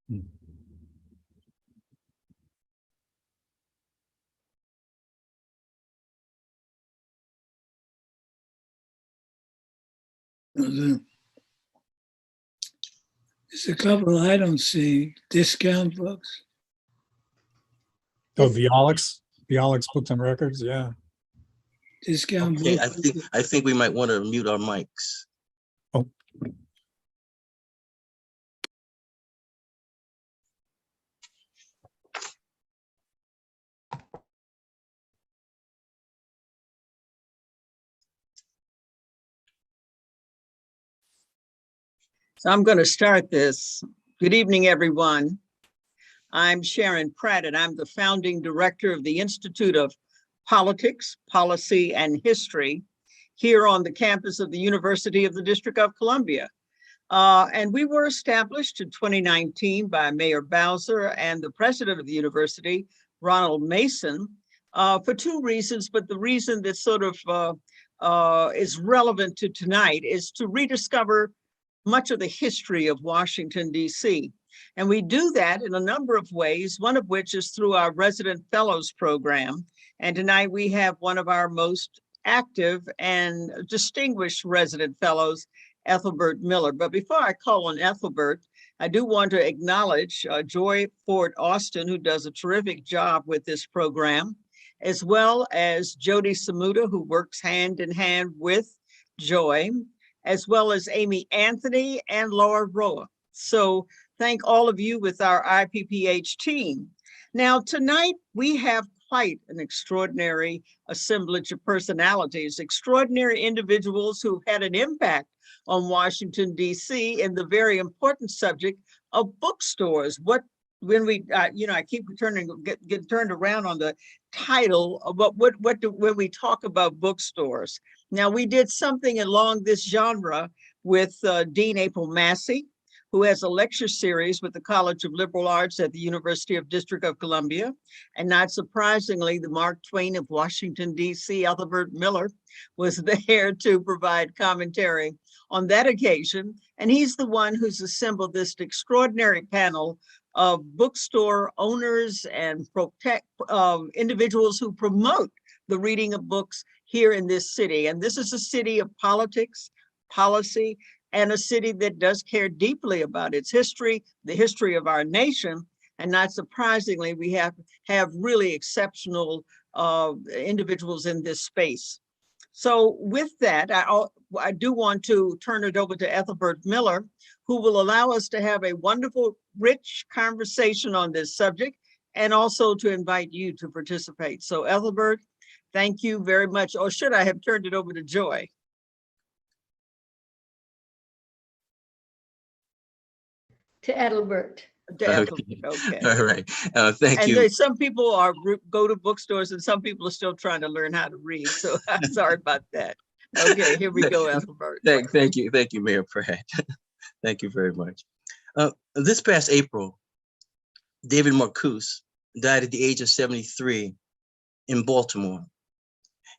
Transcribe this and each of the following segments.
There's a couple I don't see. Discount books. Oh, Bialix Books and Records, yeah. Discount Okay, books. I think we might want to mute our mics. Oh, So I'm going to start this. Good evening, everyone. I'm Sharon Pratt, and I'm the founding director of the Institute of Politics, Policy, and History here on the campus of the University of the District of Columbia. And we were established in 2019 by Mayor Bowser and the president of the university, Ronald Mason, for two reasons. But the reason that sort of is relevant to tonight is to rediscover much of the history of Washington, D.C. And we do that in a number of ways, one of which is through our Resident Fellows program. And tonight we have one of our most active and distinguished resident fellows, Ethelbert Miller. But before I call on Ethelbert, I do want to acknowledge Joy Ford Austin, who does a terrific job with this program, as well as Jody Samuda, who works hand in hand with Joy, as well as Amy Anthony and Laura Roa. So thank all of you with our IPPH team. Now, tonight we have quite an extraordinary assemblage of personalities, extraordinary individuals who've had an impact on Washington, D.C. in the very important subject of bookstores. When we, I keep get turned around on the title of when we talk about bookstores. Now, we did something along this genre with Dean April Massey, who has a lecture series with the College of Liberal Arts at the University of District of Columbia. And not surprisingly, the Mark Twain of Washington, D.C., Ethelbert Miller, was there to provide commentary on that occasion. And he's the one who's assembled this extraordinary panel of bookstore owners and individuals who promote the reading of books here in this city. And this is a city of politics, policy, and a city that does care deeply about its history, the history of our nation. And not surprisingly, we have really exceptional individuals in this space. So with that, I do want to turn it over to Ethelbert Miller, who will allow us to have a wonderful, rich conversation on this subject, and also to invite you to participate. So Ethelbert, thank you very much. Or should I have turned it over to Joy? To Ethelbert. Okay. All right. Thank you. And some people go to bookstores and some people are still trying to learn how to read. So I'm sorry about that. Okay, here we go, Ethelbert. Thank you, Mayor Pratt. Thank you very much. This past April, David Marcuse died at the age of 73 in Baltimore.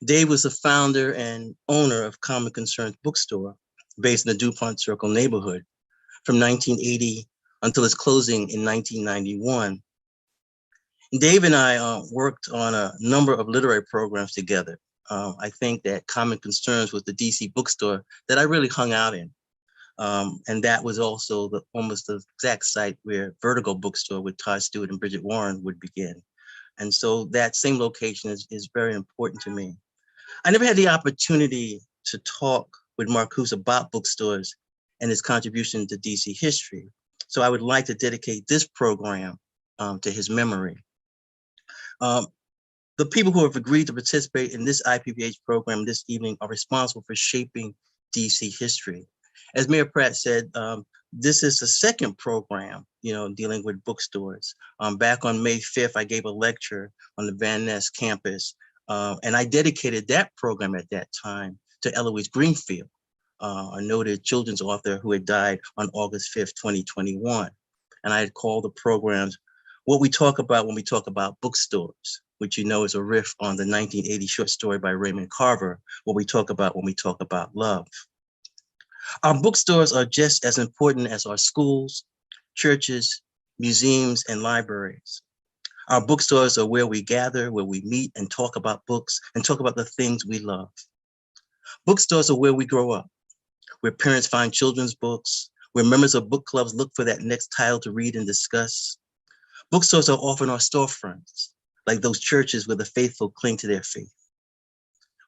Dave was the founder and owner of Common Concerns Bookstore, based in the DuPont Circle neighborhood, from 1980 until its closing in 1991. Dave and I worked on a number of literary programs together. I think that Common Concerns was the DC bookstore that I really hung out in. And that was also almost the exact site where Vertigo Bookstore with Todd Stewart and Bridget Warren would begin. And so that same location is very important to me. I never had the opportunity to talk with Marcuse about bookstores and his contribution to DC history. So I would like to dedicate this program to his memory. The people who have agreed to participate in this IPPH program this evening are responsible for shaping DC history. As Mayor Pratt said, this is the second program, dealing with bookstores. Back on May 5th, I gave a lecture on the Van Ness campus, and I dedicated that program at that time to Eloise Greenfield, a noted children's author who had died on August 5th, 2021. And I had called the programs What We Talk About When We Talk About Bookstores, which is a riff on the 1980 short story by Raymond Carver, What We Talk About When We Talk About Love. Our bookstores are just as important as our schools, churches, museums, and libraries. Our bookstores are where we gather, where we meet and talk about books and talk about the things we love. Bookstores are where we grow up, where parents find children's books, where members of book clubs look for that next title to read and discuss. Bookstores are often our storefronts, like those churches where the faithful cling to their faith.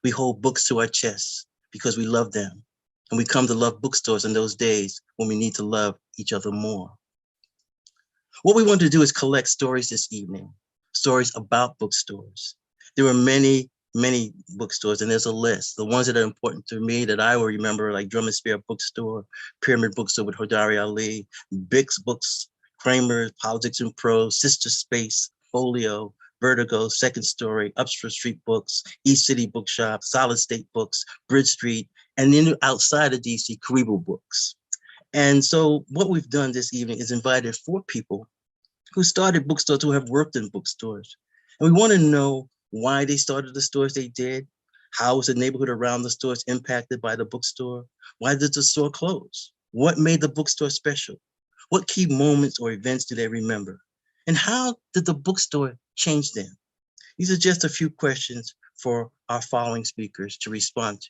We hold books to our chests because we love them, and we come to love bookstores in those days when we need to love each other more. What we want to do is collect stories this evening, stories about bookstores. There are many bookstores, and there's a list. The ones that are important to me that I will remember, like Drum and Spear Bookstore, Pyramid Bookstore with Hodari Ali, Bix Books, Kramer's, Politics and Prose, Sister Space, Folio, Vertigo, Second Story, Upstreet Street Books, East City Bookshop, Solid State Books, Bridge Street, and then outside of DC, Karibu Books. And so what we've done this evening is invited 4 people who started bookstores, who have worked in bookstores. And we want to know why they started the stores they did. How was the neighborhood around the stores impacted by the bookstore? Why did the store close? What made the bookstore special? What key moments or events do they remember? And how did the bookstore change them? These are just a few questions for our following speakers to respond to.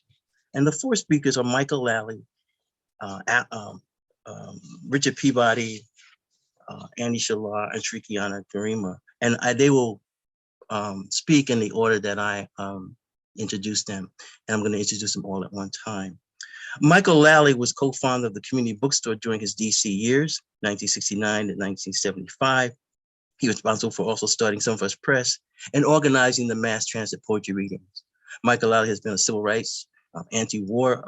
And the 4 speakers are Michael Lally, Richard Peabody, Andy Shallal, and Shariqiana Kurima. And they will speak in the order that I introduced them. And I'm going to introduce them all at one time. Michael Lally was co-founder of the community bookstore during his DC years, 1969 to 1975. He was responsible for also starting Some of Us Press and organizing the mass transit poetry readings. Michael Lally has been a civil rights, anti-war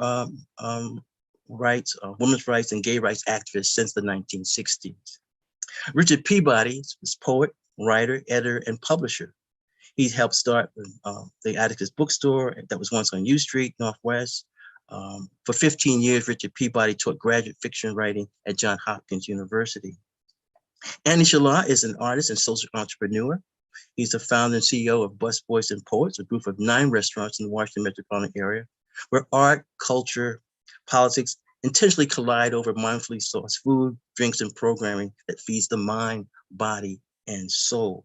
rights, women's rights, and gay rights activist since the 1960s. Richard Peabody is poet, writer, editor, and publisher. He helped start the Atticus Bookstore that was once on U Street, Northwest. For 15 years, Richard Peabody taught graduate fiction writing at Johns Hopkins University. Andy Shallal is an artist and social entrepreneur. He's the founder and CEO of Busboys and Poets, a group of 9 restaurants in the Washington metropolitan area, where art, culture, politics intentionally collide over mindfully sourced food, drinks, and programming that feeds the mind, body, and soul.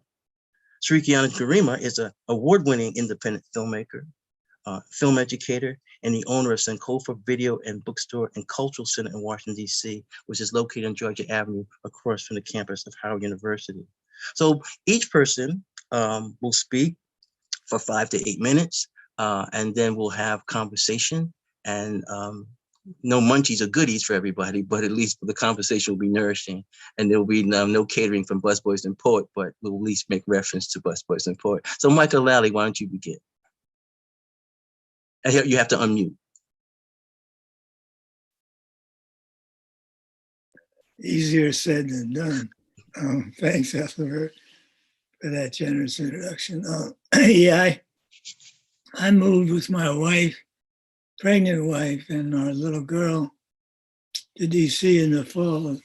Shariqiana Kurima is an award-winning independent filmmaker, film educator, and the owner of Sankofa Video and Bookstore and Cultural Center in Washington, D.C., which is located on Georgia Avenue across from the campus of Howard University. So each person will speak for 5 to 8 minutes, and then we'll have conversation, and no munchies or goodies for everybody, but at least the conversation will be nourishing, and there will be no catering from Busboys and Poet, but we'll at least make reference to Busboys and Poet. So Michael Lally, why don't you begin? You have to unmute. Easier said than done. Thanks, Ethelbert, for that generous introduction. Yeah, I moved with my wife, pregnant wife, and our little girl to DC in the fall of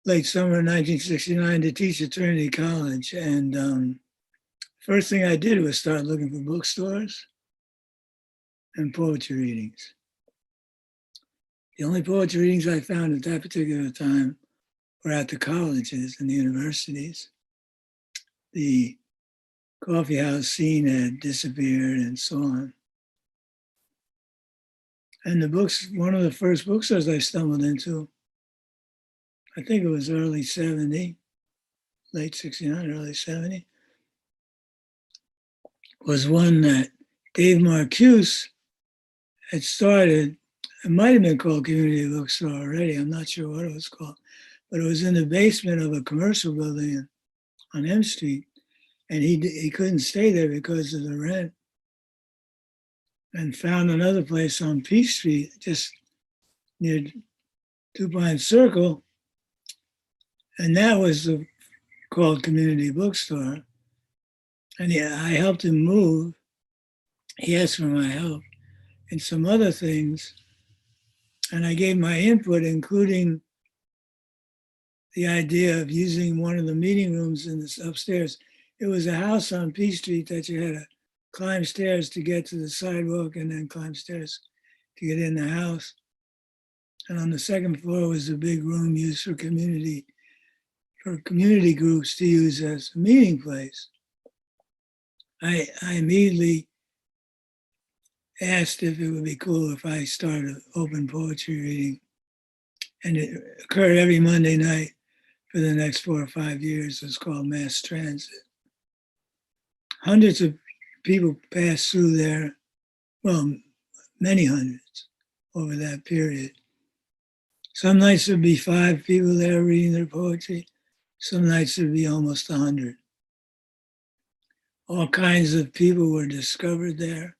late summer 1969 to teach at Trinity College. And first thing I did was start looking for bookstores and poetry readings. The only poetry readings I found at that particular time were at the colleges and the universities. The coffee house scene had disappeared and so on. And the books, one of the first bookstores I stumbled into, I think it was early 70, late 69, early 70, was one that Dave Marcuse had started. It might have been called Community Bookstore already. I'm not sure what it was called, but it was in the basement of a commercial building on M Street, and he couldn't stay there because of the rent, and found another place on P Street, just near Dupont Circle, and that was called Community Bookstore. And I helped him move. He asked for my help and some other things. And I gave my input, including the idea of using one of the meeting rooms in this upstairs. It was a house on P Street that you had to climb stairs to get to the sidewalk and then climb stairs to get in the house. And on the second floor was a big room used for community for community groups to use as a meeting place. I immediately asked if it would be cool if I started an open poetry reading. And it occurred every Monday night for the next 4 or 5 years. It was called Mass Transit. Hundreds of people passed through there, well, many hundreds over that period. Some nights there'd be 5 people there reading their poetry. Some nights there'd be almost 100. All kinds of people were discovered there.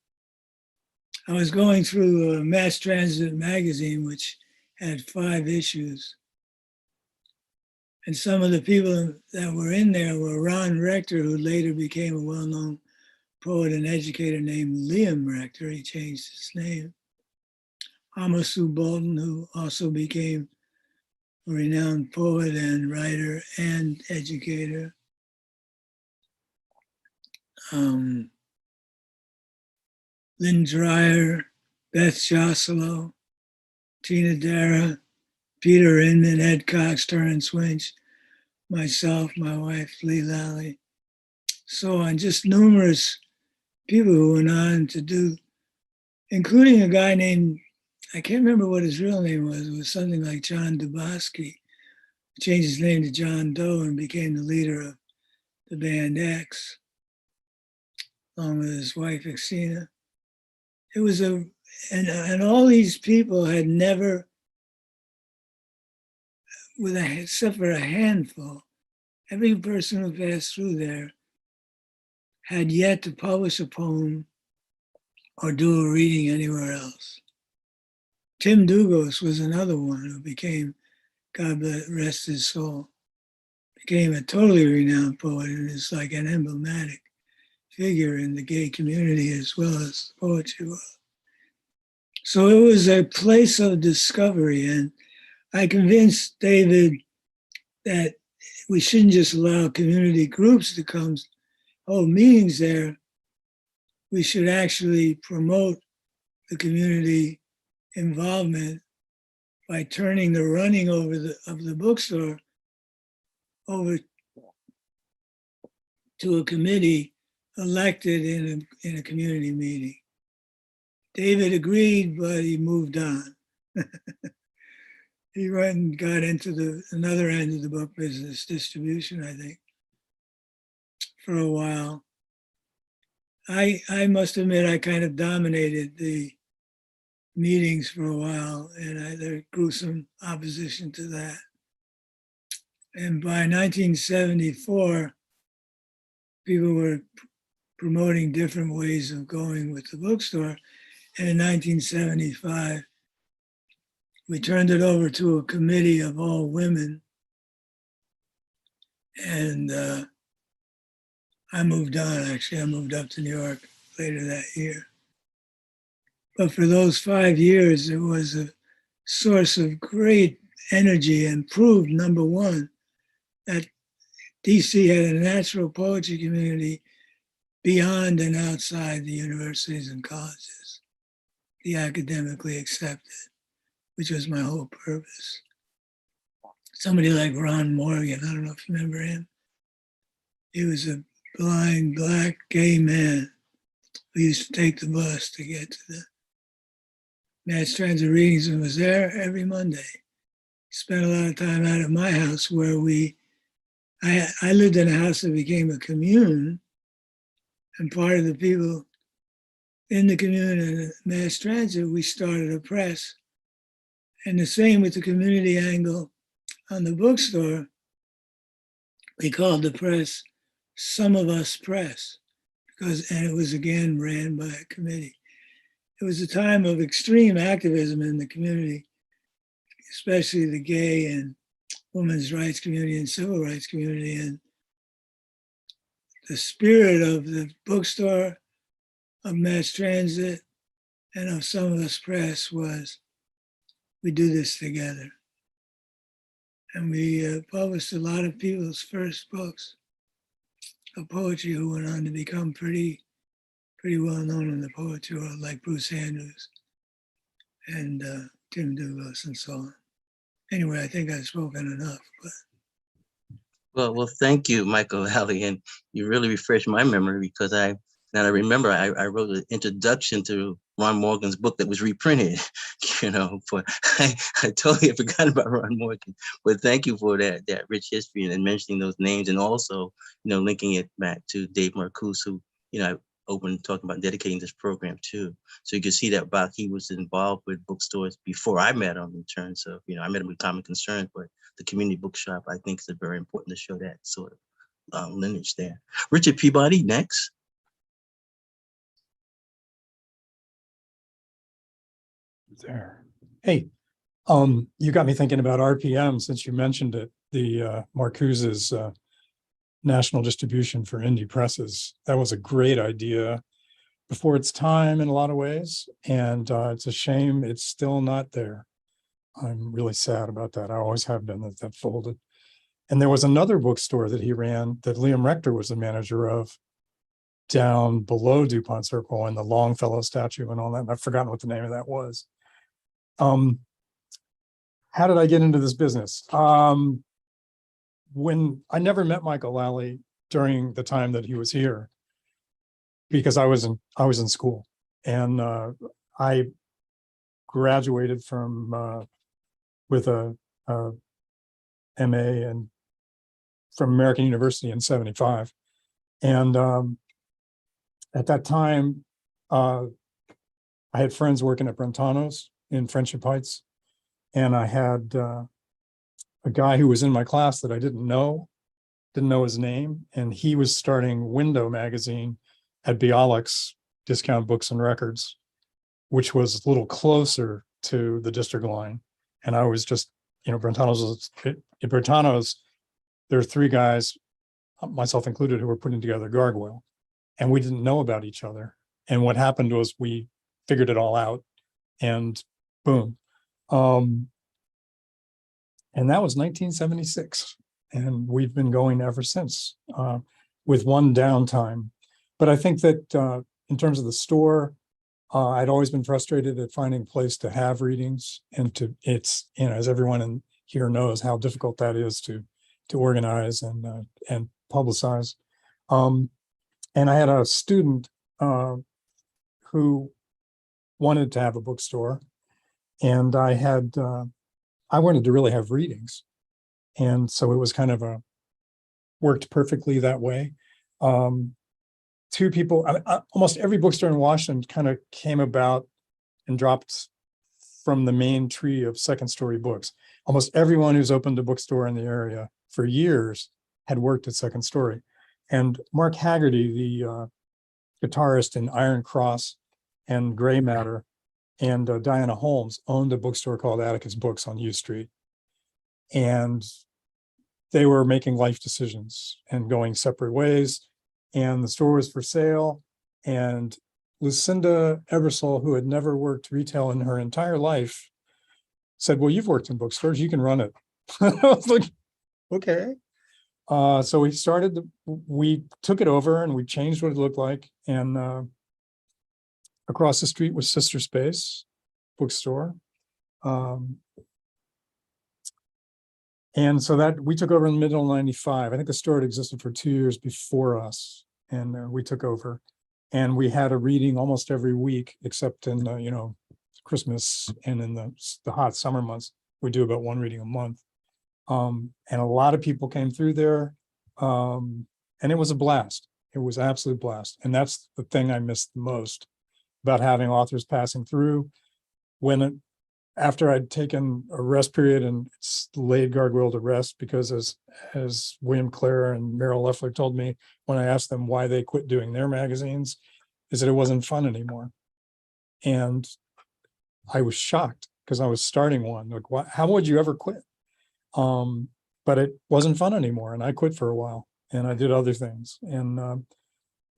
I was going through Mass Transit magazine, which had 5 issues. And some of the people that were in there were Ron Rector, who later became a well-known poet and educator named Liam Rector. He changed his name. Amasu Bolton, who also became a renowned poet and writer and educator. Lynn Dreyer, Beth Joselo, Tina Dara, Peter Inman, Ed Cox, Terrence Winch, myself, my wife, Lally. So on, just numerous people who went on to do, including a guy named, I can't remember what his real name was. It was something like John Dubosky. Changed his name to John Doe and became the leader of the band X, along with his wife, Xena. It was and all these people had never, except for a handful, every person who passed through there had yet to publish a poem or do a reading anywhere else. Tim Dugos was another one who became, God rest his soul, became a totally renowned poet and is like an emblematic figure in the gay community as well as the poetry world. So it was a place of discovery, and I convinced David that we shouldn't just allow community groups to come hold meetings there. We should actually promote the community involvement by turning the running of the bookstore over to a committee elected in a community meeting. David agreed, but he moved on. He went and got into another end of the book business, distribution, I think, for a while. I must admit, I kind of dominated the meetings for a while, and there grew some opposition to that. And by 1974, people were promoting different ways of going with the bookstore. And in 1975, we turned it over to a committee of all women. And I moved on, actually. I moved up to New York later that year. But for those 5 years, it was a source of great energy and proved, number one, that DC had a natural poetry community beyond and outside the universities and colleges, the academically accepted, which was my whole purpose. Somebody like Ron Morgan, I don't know if you remember him. He was a blind, black, gay man who used to take the bus to get to the Mass Transit readings and was there every Monday. Spent a lot of time out at my house where I lived in a house that became a commune, and part of the people in the commune and Mass Transit, we started a press. And the same with the community angle on the bookstore. We called the press Some of Us Press, and it was again ran by a committee. It was a time of extreme activism in the community, especially the gay and women's rights community and civil rights community. And the spirit of the bookstore, of Mass Transit, and of Some of Us Press was, we do this together. And we published a lot of people's first books of poetry who went on to become pretty well known in the poetry world, like Bruce Andrews and Tim Douglas and so on. Anyway, I think I've spoken enough, but Well, thank you, Michael Lally, and you really refreshed my memory because now I remember I wrote an introduction to Ron Morgan's book that was reprinted. But I totally had forgotten about Ron Morgan. But thank you for that rich history and mentioning those names, and also linking it back to Dave Marcuse, who I opened talking about dedicating this program to. So you can see that he was involved with bookstores before I met him. In terms of I met him with Common Concerns, but the community bookshop, I think, is very important to show that sort of lineage there. Richard Peabody, next. There. Hey, you got me thinking about RPM since you mentioned it. The Marcuse's national distribution for indie presses. That was a great idea before its time in a lot of ways, and it's a shame it's still not there. I'm really sad about that. I always have been that folded. And there was another bookstore that he ran that Liam Rector was the manager of down below DuPont Circle and the Longfellow statue and all that. And I've forgotten what the name of that was. How did I get into this business? When I never met Michael Lally during the time that he was here, because I was in school, and I graduated from with a MA and from American University in '75, and at that time, I had friends working at Brentano's in Friendship Heights, and I had a guy who was in my class that I didn't know his name, and he was starting Window magazine at Bialik's Discount Books and Records, which was a little closer to the district line. And I was just, Brentano's, there are three guys, myself included, who were putting together Gargoyle, and we didn't know about each other. And what happened was we figured it all out, and boom. And that was 1976. And we've been going ever since, with one downtime. But I think that in terms of the store, I'd always been frustrated at finding a place to have readings, and it's as everyone in here knows how difficult that is to organize and publicize. And I had a student who wanted to have a bookstore, and I wanted to really have readings, and so it was kind of worked perfectly that way. Two people, almost every bookstore in Washington kind of came about and dropped from the main tree of second story books. Almost everyone who's opened a bookstore in the area for years had worked at Second Story. And Mark Haggerty, the guitarist in Iron Cross and Gray Matter, and Diana Holmes owned a bookstore called Atticus Books on U Street. And they were making life decisions and going separate ways. And the store was for sale. And Lucinda Ebersole, who had never worked retail in her entire life, said, "Well, you've worked in bookstores, you can run it." I was like, okay. So we took it over and we changed what it looked like. And across the street was Sister Space bookstore. And so that we took over in the middle of '95. I think the store had existed for 2 years before us, and we took over. And we had a reading almost every week, except in Christmas and in the hot summer months. We do about one reading a month. And a lot of people came through there, and it was a blast. It was an absolute blast. And that's the thing I missed the most about having authors passing through. After I'd taken a rest period and laid Gargoyle to rest, because as William Clare and Meryl Leffler told me when I asked them why they quit doing their magazines, is that it wasn't fun anymore. And I was shocked because I was starting one. Like, how would you ever quit? But it wasn't fun anymore, and I quit for a while, and I did other things. And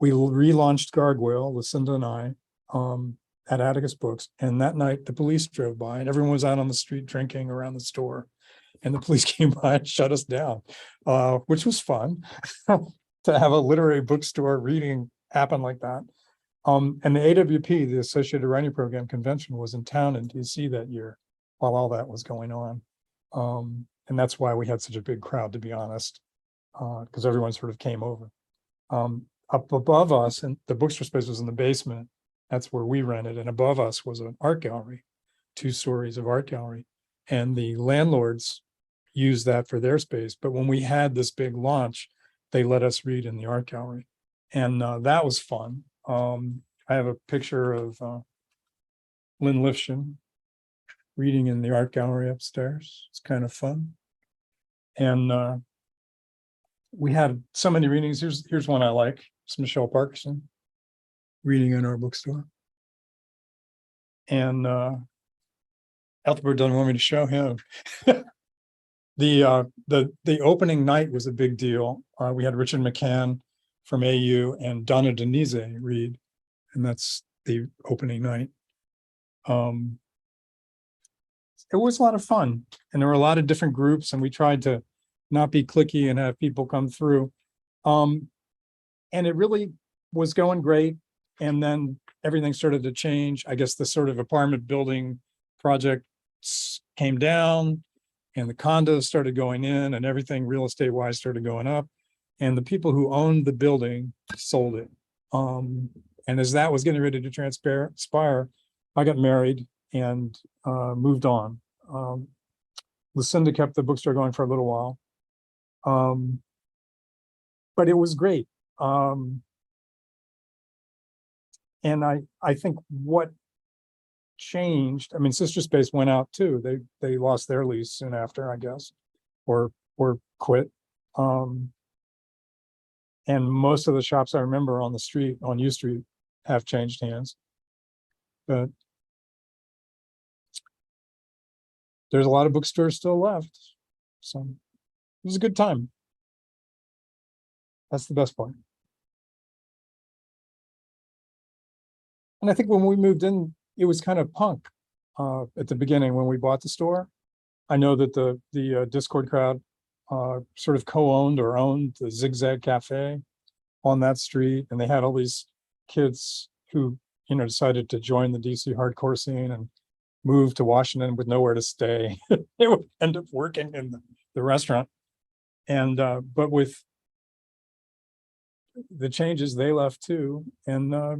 we relaunched Gargoyle, Lucinda and I, at Atticus Books. And that night the police drove by and everyone was out on the street drinking around the store. And the police came by and shut us down, which was fun to have a literary bookstore reading happen like that. And the AWP, the Associated Writing Program Convention, was in town in DC that year while all that was going on. And that's why we had such a big crowd, to be honest. because everyone sort of came over. Up above us, and the bookstore space was in the basement. That's where we rented. And above us was an art gallery, 2 stories of art gallery. And the landlords used that for their space. But when we had this big launch, they let us read in the art gallery. And that was fun. I have a picture of Lynn Lifshin reading in the art gallery upstairs. It's kind of fun. And we had so many readings. Here's one I like. It's Michelle Parkinson reading in our bookstore. And Althbert doesn't want me to show him. The opening night was a big deal. We had Richard McCann from AU and Donna Denise read, and that's the opening night. It was a lot of fun, and there were a lot of different groups, and we tried to not be cliquey and have people come through. And it really was going great. And then everything started to change. I guess the sort of apartment building project came down and the condos started going in and everything real estate wise started going up. And the people who owned the building sold it. And as that was getting ready to transpire, I got married and moved on. Lucinda kept the bookstore going for a little while. But it was great. And I think what changed, I mean, Sister Space went out too. They lost their lease soon after, I guess, or quit. And most of the shops I remember on the street, on U Street, have changed hands. But there's a lot of bookstores still left. So it was a good time. That's the best part. And I think when we moved in, it was kind of punk at the beginning when we bought the store. I know that the Discord crowd sort of co-owned or owned the Zigzag Cafe on that street. And they had all these kids who, decided to join the DC hardcore scene and move to Washington with nowhere to stay. They would end up working in the restaurant. And but with the changes, they left too. And I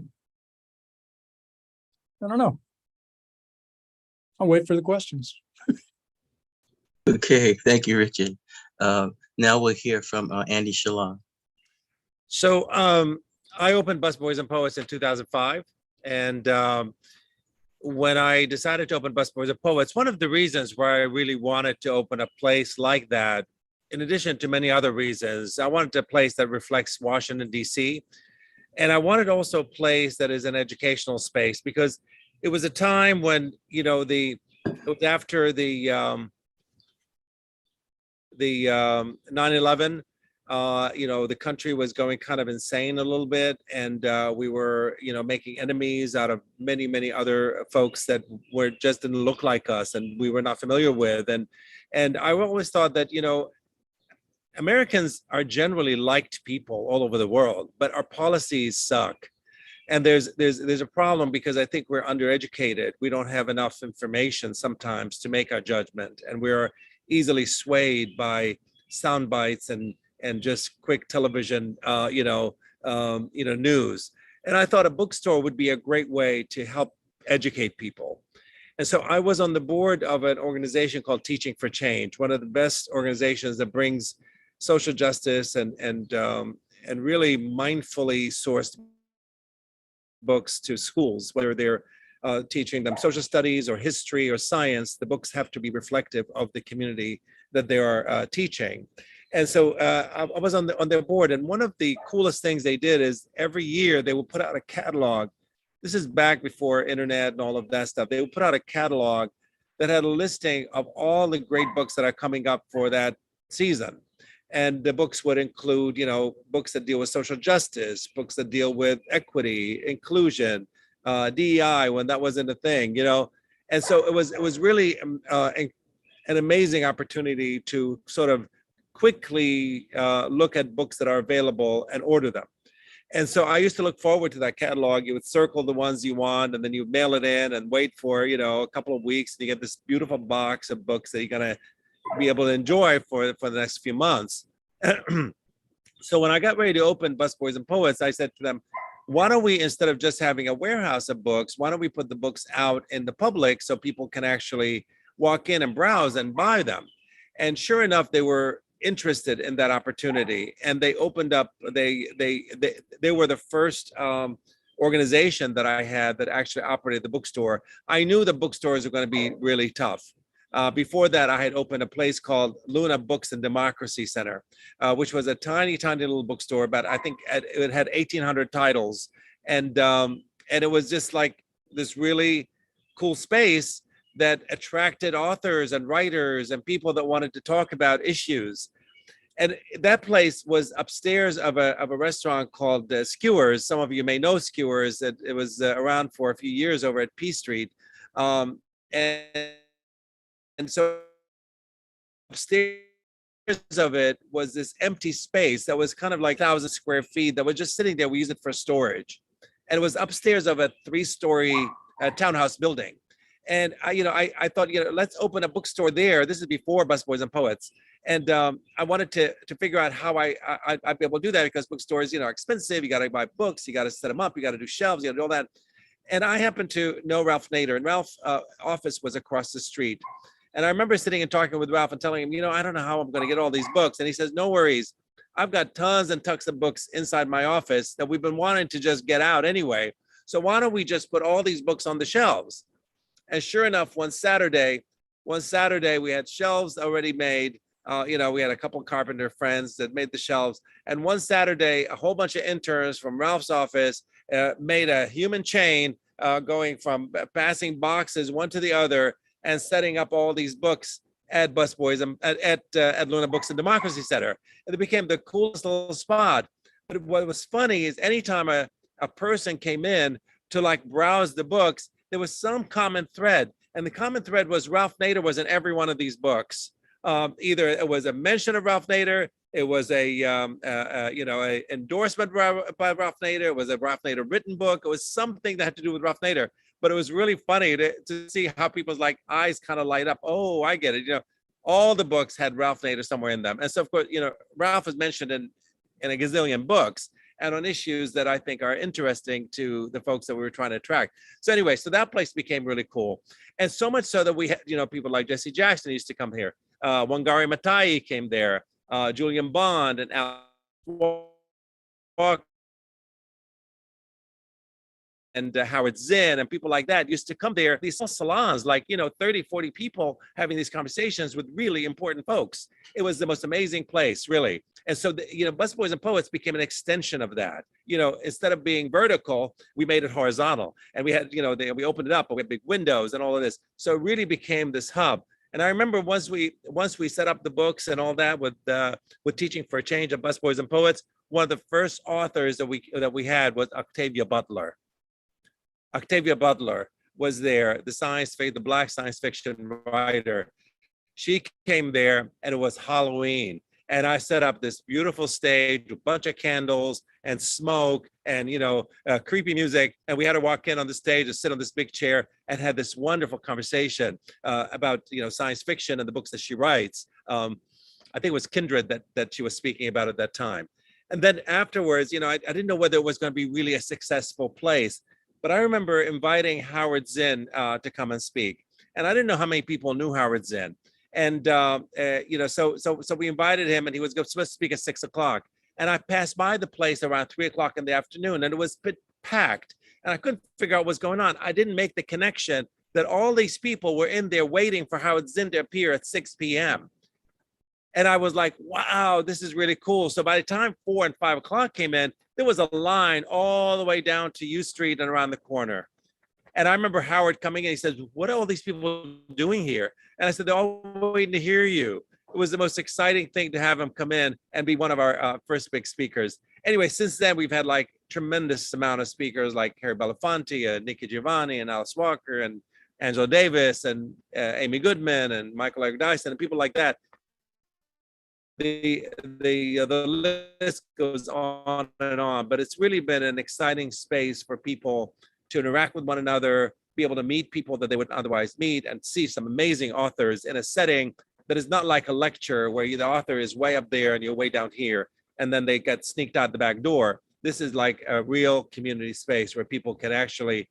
don't know. I'll wait for the questions. Okay, thank you, Richard. Now we'll hear from Andy Shallal. So I opened Busboys and Poets in 2005. And when I decided to open Busboys and Poets, one of the reasons why I really wanted to open a place like that, in addition to many other reasons, I wanted a place that reflects Washington, D.C. And I wanted also a place that is an educational space, because it was a time when, it was after the 9/11, the country was going kind of insane a little bit. And we were, making enemies out of many, many other folks that just didn't look like us and we were not familiar with. And I always thought that, Americans are generally liked people all over the world, but our policies suck. And there's a problem because I think we're undereducated. We don't have enough information sometimes to make our judgment, and we're easily swayed by sound bites and just quick television, news. And I thought a bookstore would be a great way to help educate people. And so I was on the board of an organization called Teaching for Change, one of the best organizations that brings social justice and really mindfully sourced books to schools, whether they're teaching them social studies or history or science. The books have to be reflective of the community that they are teaching. And so I was on their board, and one of the coolest things they did is every year they would put out a catalog. This is back before internet and all of that stuff. They would put out a catalog that had a listing of all the great books that are coming up for that season. And the books would include, books that deal with social justice, books that deal with equity, inclusion, DEI, when that wasn't a thing, And so it was really an amazing opportunity to sort of quickly look at books that are available and order them. And so I used to look forward to that catalog. You would circle the ones you want, and then you mail it in and wait for, a couple of weeks, and you get this beautiful box of books that you're going to be able to enjoy for the next few months. So when I got ready to open Busboys and Poets, I said to them, why don't we, instead of just having a warehouse of books, why don't we put the books out in the public so people can actually walk in and browse and buy them? And sure enough, they were interested in that opportunity, and they opened up. They were the first organization that I had that actually operated the bookstore. I knew the bookstores were going to be really tough. Before that, I had opened a place called Luna Books and Democracy Center, which was a tiny, tiny little bookstore. But I think it had 1,800 titles, and it was just like this really cool space that attracted authors and writers and people that wanted to talk about issues. And that place was upstairs of a restaurant called Skewers. Some of you may know Skewers. It was around for a few years over at P Street. And so upstairs of it was this empty space that was kind of like 1,000 square feet that was just sitting there. We used it for storage. And it was upstairs of a 3-story townhouse building. And I thought, let's open a bookstore there. This is before Busboys and Poets. And I wanted to figure out how I'd be able to do that, because bookstores, are expensive. You got to buy books. You got to set them up. You got to do shelves. You got to do all that. And I happened to know Ralph Nader, and Ralph's office was across the street. And I remember sitting and talking with Ralph and telling him, I don't know how I'm going to get all these books. And he says, no worries. I've got tons and tons of books inside my office that we've been wanting to just get out anyway. So why don't we just put all these books on the shelves? And sure enough, one Saturday, we had shelves already made. We had a couple of carpenter friends that made the shelves. And one Saturday, a whole bunch of interns from Ralph's office made a human chain going from passing boxes one to the other and setting up all these books at Busboys and at Luna Books and Democracy Center. And it became the coolest little spot. But what was funny is anytime a person came in to like browse the books, there was some common thread. And the common thread was Ralph Nader was in every one of these books. Either it was a mention of Ralph Nader, it was a endorsement by Ralph Nader, it was a Ralph Nader written book, it was something that had to do with Ralph Nader. But it was really funny to see how people's like eyes kind of light up. Oh, I get it. All the books had Ralph Nader somewhere in them. And so, of course, Ralph is mentioned in a gazillion books and on issues that I think are interesting to the folks that we were trying to attract. So anyway, so that place became really cool. And so much so that we had, people like Jesse Jackson used to come here. Wangari Maathai came there, Julian Bond and Al Walker and Howard Zinn and people like that used to come there. These salons, like, 30, 40 people having these conversations with really important folks. It was the most amazing place, really. And so, Busboys and Poets became an extension of that. Instead of being vertical, we made it horizontal. And we had, we opened it up, and we had big windows and all of this. So it really became this hub. And I remember once we set up the books and all that with Teaching for a Change at Busboys and Poets, one of the first authors that we had was Octavia Butler. Octavia Butler was there, the Black science fiction writer. She came there, and it was Halloween. And I set up this beautiful stage with a bunch of candles and smoke and, creepy music. And we had her walk in on the stage and sit on this big chair and had this wonderful conversation about, science fiction and the books that she writes. I think it was Kindred that she was speaking about at that time. And then afterwards, I didn't know whether it was going to be really a successful place. But I remember inviting Howard Zinn to come and speak. And I didn't know how many people knew Howard Zinn. And, so we invited him, and he was supposed to speak at 6:00. And I passed by the place around 3:00 in the afternoon, and it was packed. And I couldn't figure out what's going on. I didn't make the connection that all these people were in there waiting for Howard Zinn to appear at 6 p.m. And I was like, wow, this is really cool. So by the time 4 and 5 o'clock came in, there was a line all the way down to U Street and around the corner. And I remember Howard coming in, he says, what are all these people doing here? And I said, they're all waiting to hear you. It was the most exciting thing to have him come in and be one of our first big speakers. Anyway, since then, we've had like tremendous amount of speakers like Harry Belafonte, Nikki Giovanni, and Alice Walker, and Angela Davis, and Amy Goodman, and Michael Eric Dyson, and people like that. The list goes on and on, but it's really been an exciting space for people to interact with one another, be able to meet people that they wouldn't otherwise meet, and see some amazing authors in a setting that is not like a lecture where the author is way up there and you're way down here. and then they get sneaked out the back door. This is like a real community space where people can actually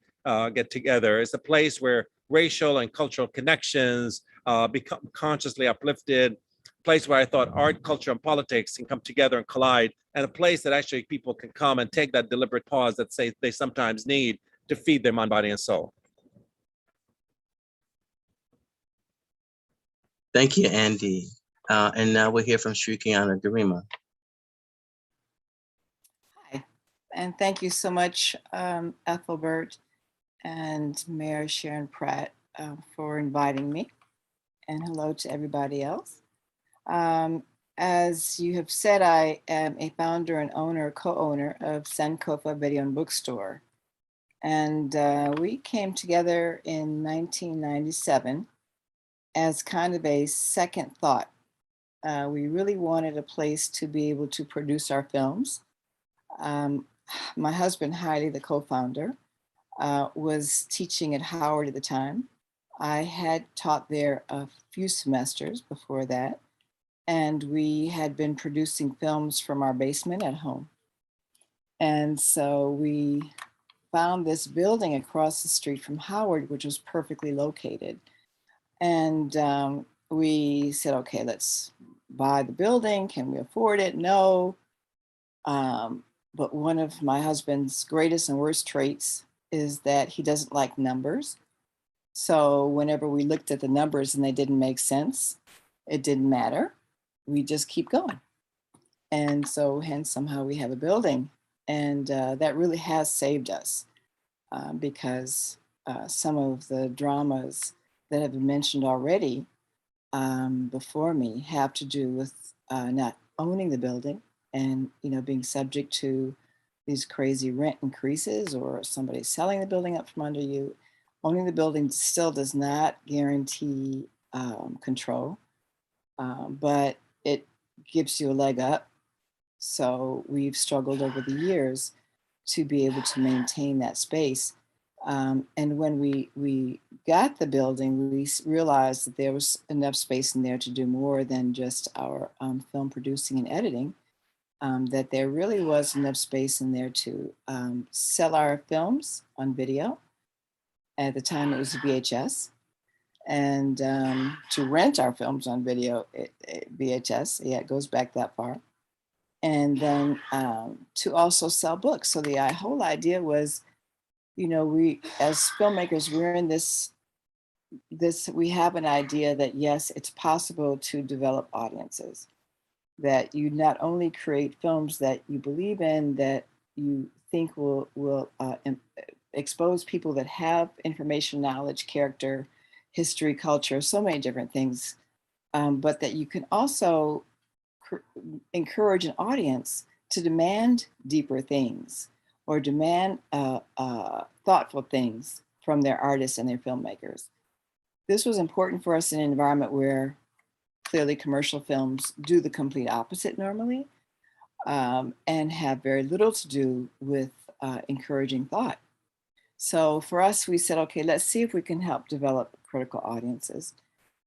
get together. It's a place where racial and cultural connections become consciously uplifted, a place where I thought art, culture, and politics can come together and collide, and a place that actually people can come and take that deliberate pause that they sometimes need to feed their mind, body, and soul. Thank you, Andy. And now we'll hear from Shariqiana Kurima. Hi, and thank you so much, Ethelbert and Mayor Sharon Pratt, for inviting me. And hello to everybody else. As you have said, I am a founder and co-owner of Sankofa Video and Bookstore. And we came together in 1997 as kind of a second thought. We really wanted a place to be able to produce our films. My husband, Heidi, the co-founder, was teaching at Howard at the time. I had taught there a few semesters before that, and we had been producing films from our basement at home. And so we found this building across the street from Howard, which was perfectly located. And we said, okay, let's buy the building. Can we afford it? No. But one of my husband's greatest and worst traits is that he doesn't like numbers. So whenever we looked at the numbers and they didn't make sense, it didn't matter. We just keep going. And so hence somehow we have a building. And that really has saved us because some of the dramas that have been mentioned already before me have to do with not owning the building and being subject to these crazy rent increases or somebody selling the building up from under you. Owning the building still does not guarantee control, but it gives you a leg up. So we've struggled over the years to be able to maintain that space. And when we got the building, we realized that there was enough space in there to do more than just our film producing and editing, that there really was enough space in there to sell our films on video. At the time, it was VHS. And to rent our films on video, VHS, yeah, it goes back that far. And then to also sell books. So the whole idea was, we as filmmakers, we're in this, we have an idea that yes, it's possible to develop audiences, that you not only create films that you believe in, that you think will expose people that have information, knowledge, character, history, culture, so many different things, but that you can also encourage an audience to demand deeper things or demand thoughtful things from their artists and their filmmakers. This was important for us in an environment where clearly commercial films do the complete opposite normally, and have very little to do with encouraging thought. So for us, we said, okay, let's see if we can help develop critical audiences.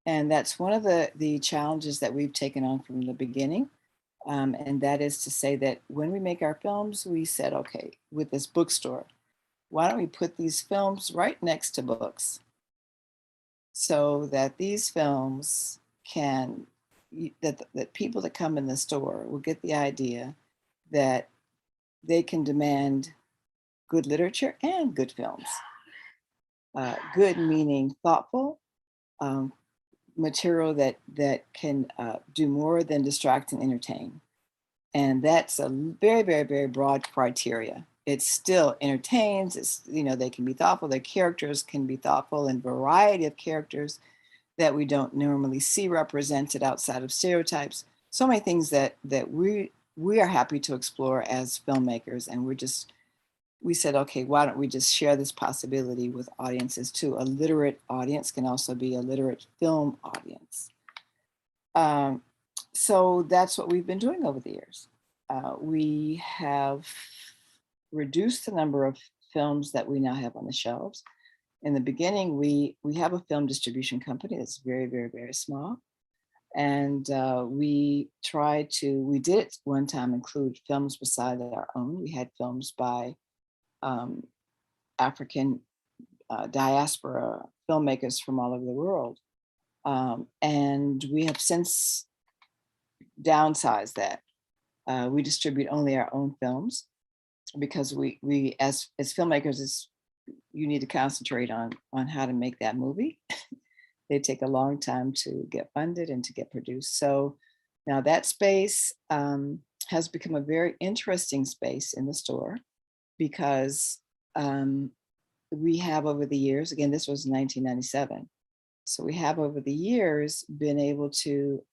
And that's one of the challenges that we've taken on from the beginning. And that is to say that when we make our films, we said, okay, with this bookstore, why don't we put these films right next to books so that these films can, that people that come in the store will get the idea that they can demand good literature and good films. Good meaning thoughtful, material that can do more than distract and entertain. And that's a very, very, very broad criteria. It still entertains, it's, they can be thoughtful, their characters can be thoughtful, and variety of characters that we don't normally see represented outside of stereotypes. So many things that we are happy to explore as filmmakers. And we said, okay, why don't we just share this possibility with audiences too? A literate audience can also be a literate film audience. So that's what we've been doing over the years. We have reduced the number of films that we now have on the shelves. In the beginning, we have a film distribution company that's very, very, very small. And we did at one time include films beside our own. We had films by African diaspora filmmakers from all over the world. And we have since downsized that. We distribute only our own films because we as filmmakers, you need to concentrate on how to make that movie. They take a long time to get funded and to get produced. So now that space has become a very interesting space in the store because we have over the years, again, this was 1997. So we have over the years been able to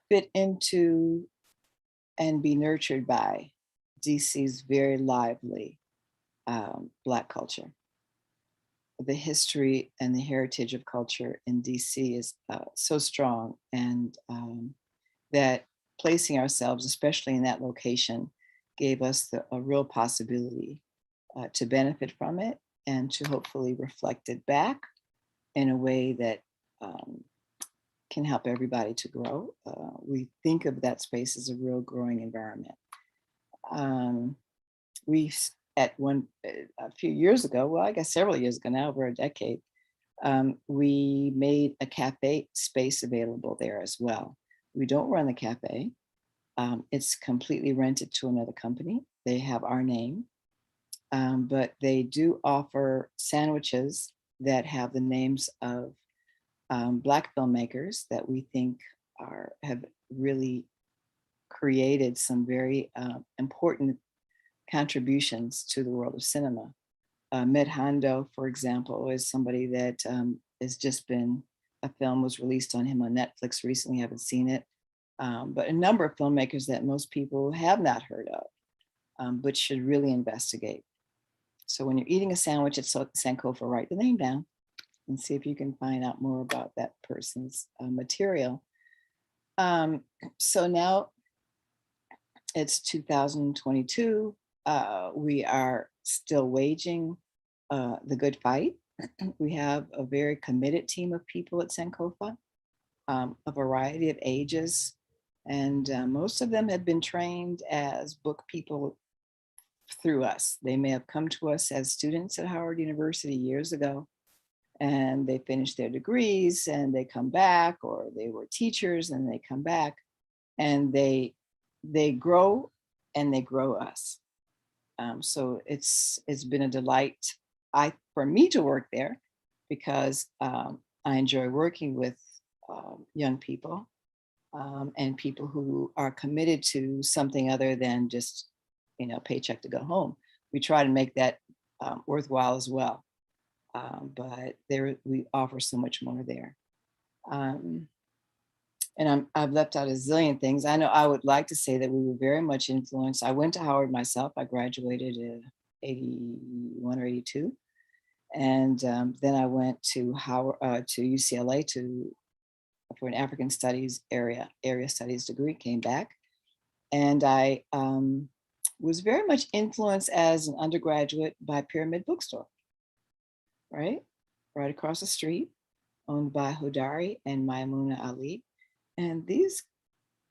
fit into and be nurtured by DC's very lively Black culture. The history and the heritage of culture in DC is so strong, and that placing ourselves, especially in that location, gave us a real possibility to benefit from it and to hopefully reflect it back in a way that can help everybody to grow. We think of that space as a real growing environment. We a few years ago, well, I guess several years ago now, over a decade, we made a cafe space available there as well. We don't run the cafe. It's completely rented to another company. They have our name, but they do offer sandwiches that have the names of Black filmmakers that we think have really created some very important contributions to the world of cinema. Med Hondo, for example, is somebody that has just been, a film was released on him on Netflix recently, haven't seen it, but a number of filmmakers that most people have not heard of, but should really investigate. So when you're eating a sandwich at Sankofa, write the name down and see if you can find out more about that person's material. So now it's 2022. We are still waging the good fight. We have a very committed team of people at Sankofa, a variety of ages, and most of them have been trained as book people through us. They may have come to us as students at Howard University years ago, and they finished their degrees and they come back, or they were teachers and they come back, and they grow and they grow us. So it's been a delight for me to work there because I enjoy working with young people and people who are committed to something other than just, paycheck to go home. We try to make that worthwhile as well. But we offer so much more there. And I've left out a zillion things. I know I would like to say that we were very much influenced. I went to Howard myself. I graduated in 81 or 82. And then I went to UCLA for an African studies area studies degree, came back. And I was very much influenced as an undergraduate by Pyramid Bookstore, right across the street, owned by Hodari and Maimuna Ali. And these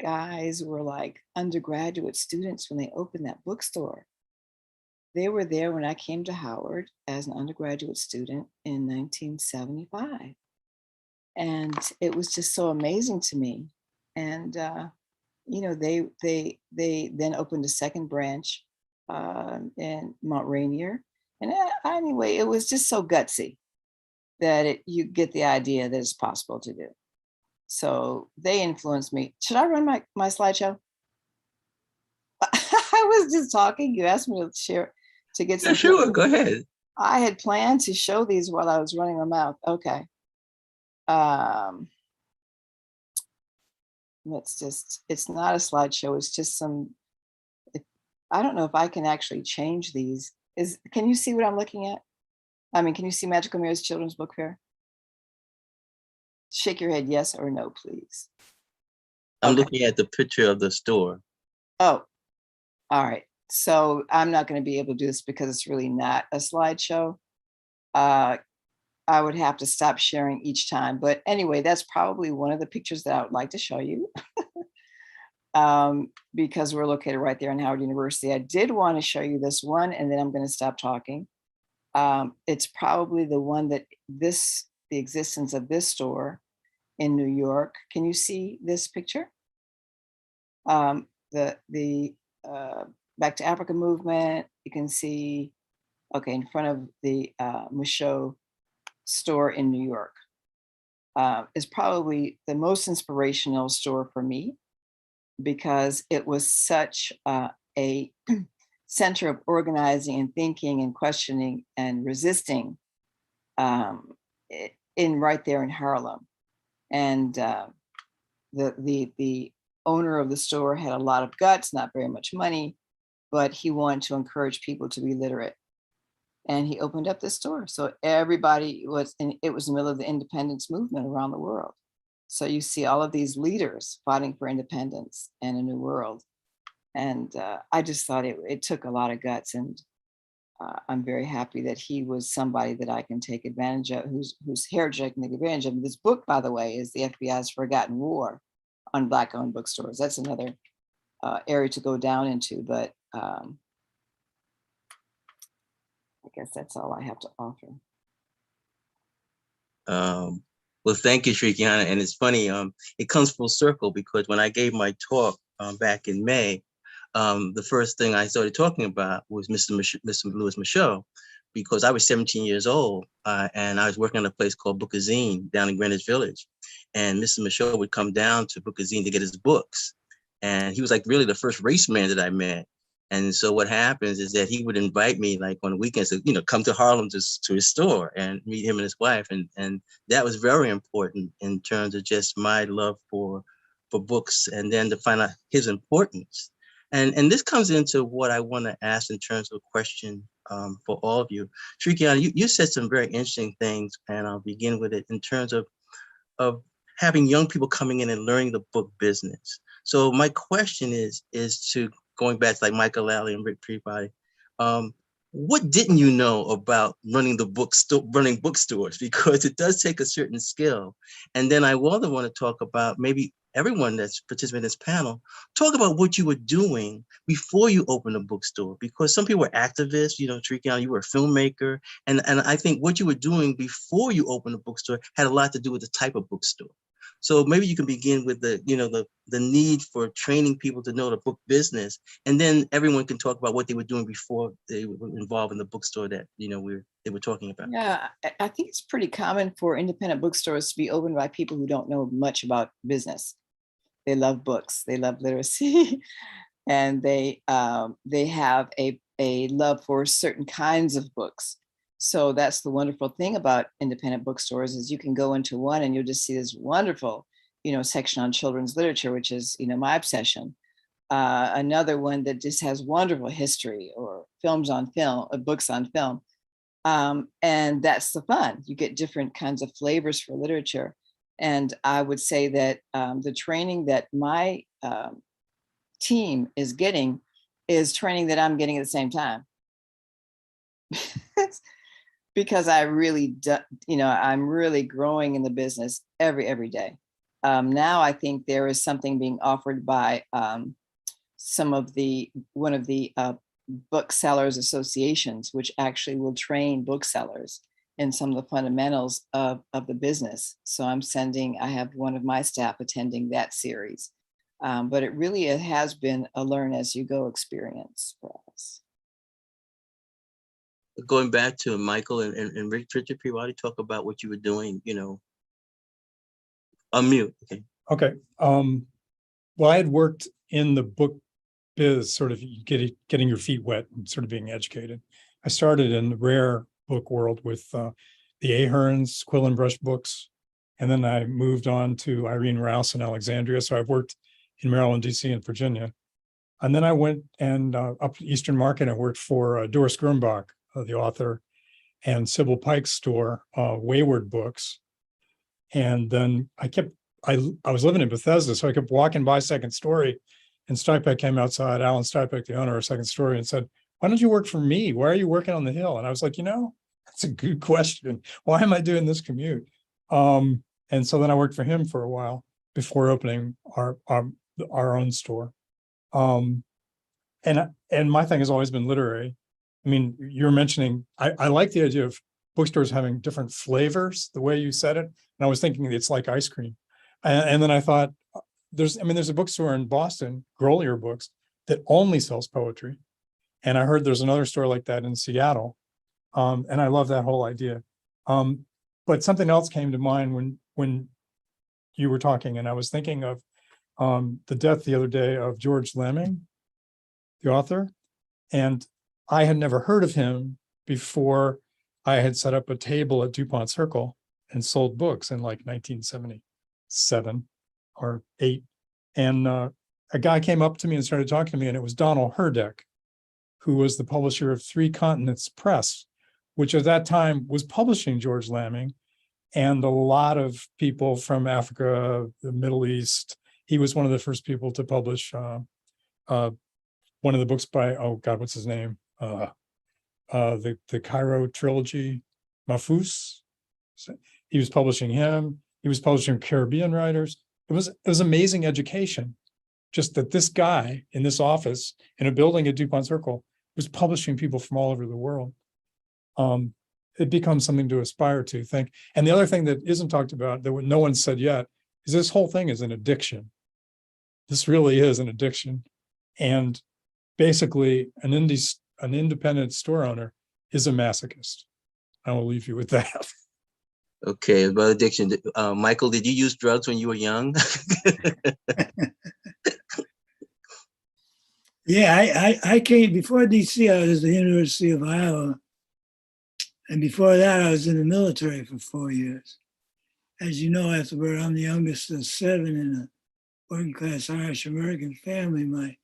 guys were like undergraduate students when they opened that bookstore. They were there when I came to Howard as an undergraduate student in 1975. And it was just so amazing to me. And, they then opened a second branch in Mount Rainier. And anyway, it was just so gutsy that you get the idea that it's possible to do. So they influenced me. Should I run my slideshow? I was just talking. You asked me to share, to get some. Sure, go ahead. I had planned to show these while I was running my mouth. Okay. It's not a slideshow. It's just I don't know if I can actually change these. Can you see what I'm looking at? Can you see Magical Mirrors Children's Book Fair? Shake your head yes or no, please. I'm looking at the picture of the store. Oh, all right. So I'm not going to be able to do this because it's really not a slideshow. I would have to stop sharing each time. But anyway, that's probably one of the pictures that I would like to show you. Because we're located right there in Howard University. I did want to show you this one, and then I'm going to stop talking. It's probably the one that the existence of this store in New York. Can you see this picture? The Back to Africa movement. You can see, okay, in front of the Michaud store in New York. Is probably the most inspirational store for me, because it was such a center of organizing and thinking and questioning and resisting in right there in Harlem. And the owner of the store had a lot of guts, not very much money, but he wanted to encourage people to be literate. And he opened up this store. So everybody was, and it was in the middle of the independence movement around the world. So you see all of these leaders fighting for independence and a new world. And I just thought it took a lot of guts. And I'm very happy that he was somebody that I can take advantage of, whose heritage I can take advantage of. This book, by the way, is the FBI's Forgotten War on Black-owned bookstores. That's another area to go down into, but I guess that's all I have to offer. Well, thank you, Shariqiana. And it's funny, it comes full circle, because when I gave my talk back in May, the first thing I started talking about was Mr. Louis Michaud, because I was 17 years old and I was working at a place called Bookazine down in Greenwich Village. And Mr. Michaud would come down to Bookazine to get his books. And he was like really the first race man that I met. And so what happens is that he would invite me like on the weekends to, come to Harlem to his store and meet him and his wife. And that was very important in terms of just my love for books, and then to find out his importance. And this comes into what I want to ask in terms of a question for all of you. Shariqiana, you said some very interesting things, and I'll begin with it in terms of having young people coming in and learning the book business. So my question is to going back to like Michael Lally and Rick Peabody, what didn't you know about running bookstores? Because it does take a certain skill. And then I also want to talk about maybe everyone that's participating in this panel, talk about what you were doing before you opened a bookstore, because some people were activists, Shariqiana, you were a filmmaker. And I think what you were doing before you opened a bookstore had a lot to do with the type of bookstore. So maybe you can begin with the need for training people to know the book business, and then everyone can talk about what they were doing before they were involved in the bookstore that they were talking about. Yeah, I think it's pretty common for independent bookstores to be opened by people who don't know much about business. They love books, they love literacy, and they have a love for certain kinds of books. So that's the wonderful thing about independent bookstores, is you can go into one and you'll just see this wonderful, section on children's literature, which is, my obsession. Another one that just has wonderful history, or films on film, or books on film. And that's the fun. You get different kinds of flavors for literature. And I would say that the training that my team is getting is training that I'm getting at the same time. Because I really, I'm really growing in the business every day. Now I think there is something being offered by one of the booksellers associations, which actually will train booksellers in some of the fundamentals of the business. So I have one of my staff attending that series. But it really has been a learn as you go experience for us. Going back to Michael and Richard Peabody, talk about what you were doing, unmute. Okay. Well, I had worked in the book biz, sort of getting your feet wet and sort of being educated. I started in the rare book world with the Aherns, Quill and Brush books. And then I moved on to Irene Rouse in Alexandria. So I've worked in Maryland, DC, and Virginia. And then I went and up to Eastern Market, I worked for Doris Grumbach, the author, and Sybil Pike's store, Wayward Books. And then I was living in Bethesda, so I kept walking by Second Story, and Stipek came outside, Alan Stipek, the owner of Second Story, and said, "Why don't you work for me? Why are you working on the Hill?" And I was like, That's a good question. Why am I doing this commute? And so then I worked for him for a while before opening our own store. And my thing has always been literary. I mean, you're mentioning, I like the idea of bookstores having different flavors, the way you said it. And I was thinking it's like ice cream. And then I thought, there's a bookstore in Boston, Grolier Books, that only sells poetry. And I heard there's another store like that in Seattle. And I love that whole idea. But something else came to mind when you were talking, and I was thinking of the death the other day of George Lemming, the author. And I had never heard of him before I had set up a table at DuPont Circle and sold books in like 1977 or 8. And a guy came up to me and started talking to me, and it was Donald Herdeck, who was the publisher of Three Continents Press, which at that time was publishing George Lemming and a lot of people from Africa, the Middle East. He was one of the first people to publish one of the books by, oh God, what's his name? The Cairo trilogy, Mahfouz. He was publishing him. He was publishing Caribbean writers. It was amazing education. Just that this guy in this office in a building at DuPont Circle was publishing people from all over the world. It becomes something to aspire to, think. And the other thing that isn't talked about, that no one said yet, is this whole thing is an addiction. This really is an addiction. And basically, an independent store owner is a masochist. I will leave you with that. Okay, about addiction. Michael, did you use drugs when you were young? Yeah, I came before DC. I was at the University of Iowa, and before that, I was in the military for 4 years. As you know, afterward, I'm the youngest of 7 in a working-class Irish American family. My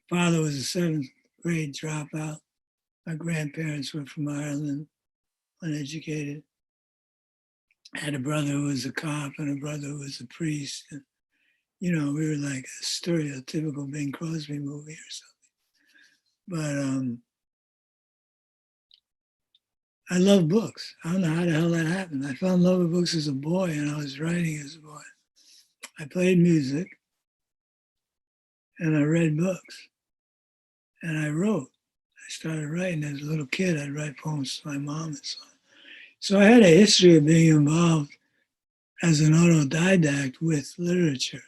father was a 7th grade dropout. My grandparents were from Ireland, uneducated. I had a brother who was a cop and a brother who was a priest. And, you know, we were like a stereotypical Bing Crosby movie or something. But I love books. I don't know how the hell that happened. I fell in love with books as a boy, and I was writing as a boy. I played music, and I read books, and I wrote. I started writing as a little kid. I'd write poems to my mom and so on. So I had a history of being involved as an autodidact with literature.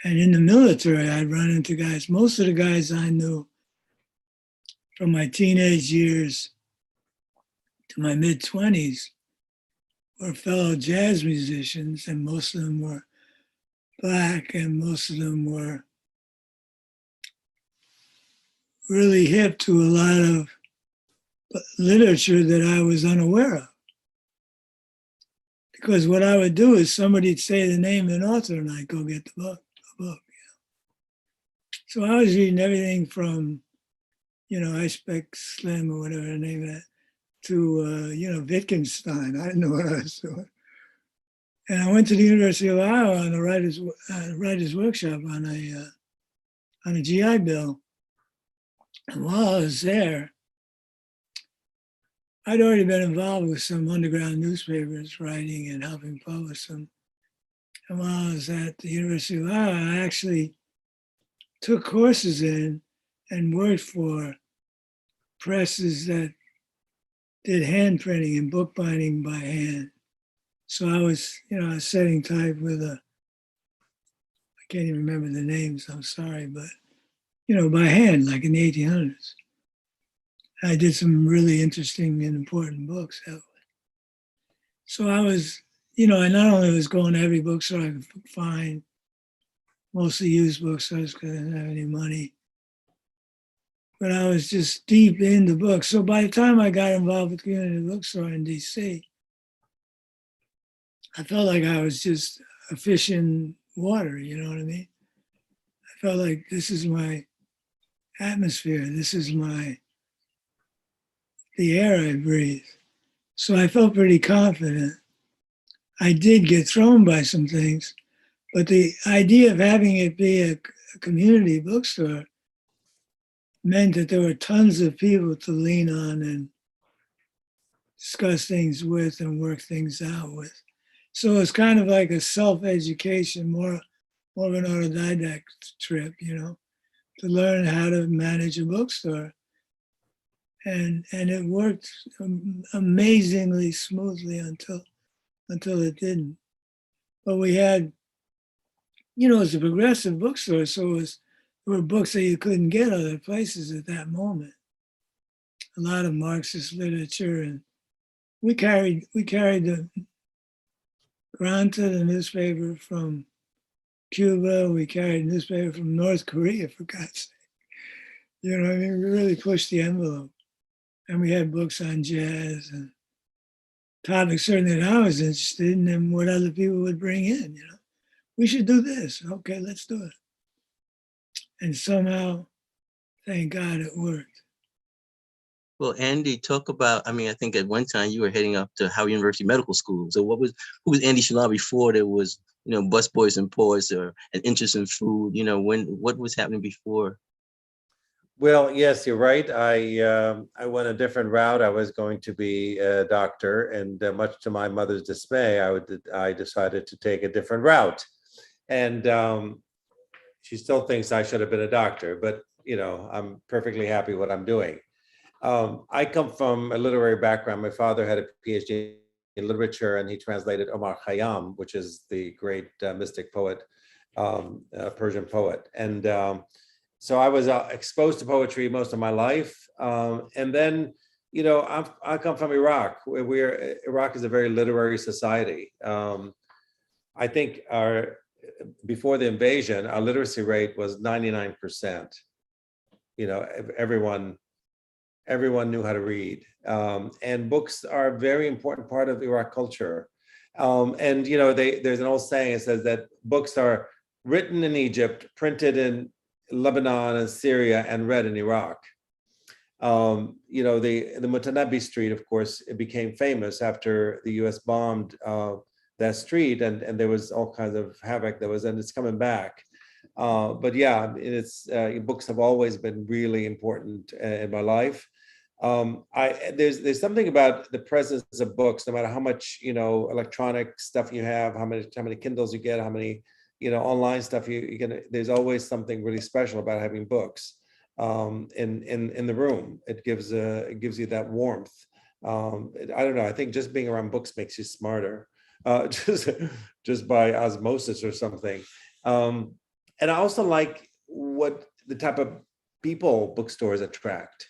And in the military, I'd run into guys. Most of the guys I knew from my teenage years to my mid-20s were fellow jazz musicians, and most of them were Black, and most of them were really hip to a lot of literature that I was unaware of. Because what I would do is somebody'd say the name of an author, and I'd go get the book. So I was reading everything from, Ice Pick Slim or whatever the name of that, to, Wittgenstein. I didn't know what I was doing. And I went to the University of Iowa on a writer's workshop on a GI Bill. And while I was there, I'd already been involved with some underground newspapers, writing and helping publish them. And while I was at the University of Iowa, I actually took courses in and worked for presses that did hand printing and bookbinding by hand. So I was, setting type with I can't even remember the names, I'm sorry, but, by hand, like in the 1800s. I did some really interesting and important books that way. So I was, I not only was going to every bookstore I could find, mostly used bookstores because I didn't have any money, but I was just deep into books. So by the time I got involved with community bookstore in DC, I felt like I was just a fish in water, you know what I mean? I felt like this is my atmosphere. This is the air I breathe. So I felt pretty confident. I did get thrown by some things, but the idea of having it be a community bookstore meant that there were tons of people to lean on and discuss things with and work things out with. So it's kind of like a self-education, more of an autodidact trip, you know, to learn how to manage a bookstore. And it worked amazingly smoothly until it didn't. But we had, you know, it's a progressive bookstore, so there were books that you couldn't get other places at that moment. A lot of Marxist literature, and we carried the Granta, the newspaper from Cuba. We carried a newspaper from North Korea, for God's sake. You know what I mean? We really pushed the envelope. And we had books on jazz and topics certainly that I was interested in and what other people would bring in, you know. We should do this. Okay, let's do it. And somehow, thank God it worked. Well, Andy, talk about, I mean, I think at one time you were heading up to Howard University Medical School. So who was Andy Shallal before there was, you know, busboys and poets or an interest in food? You know, what was happening before? Well, yes, you're right. I went a different route. I was going to be a doctor, and much to my mother's dismay, I decided to take a different route. And she still thinks I should have been a doctor, but you know, I'm perfectly happy what I'm doing. I come from a literary background. My father had a PhD in literature, and he translated Omar Khayyam, which is the great mystic poet, Persian poet. And so I was exposed to poetry most of my life. And then, you know, I come from Iraq, where Iraq is a very literary society. I think before the invasion, our literacy rate was 99%. You know, everyone knew how to read. And books are a very important part of Iraq culture. And, you know, there's an old saying, it says that books are written in Egypt, printed in Lebanon and Syria, and read in Iraq. You know, the Mutanabbi Street, of course, it became famous after the US bombed that street, and there was all kinds of havoc and it's coming back. But yeah, it's books have always been really important in my life. There's something about the presence of books, no matter how much, you know, electronic stuff you have, how many Kindles you get, how many, you know, online stuff you can. There's always something really special about having books in the room. It gives you that warmth. I don't know. I think just being around books makes you smarter, just by osmosis or something. And I also like what the type of people bookstores attract.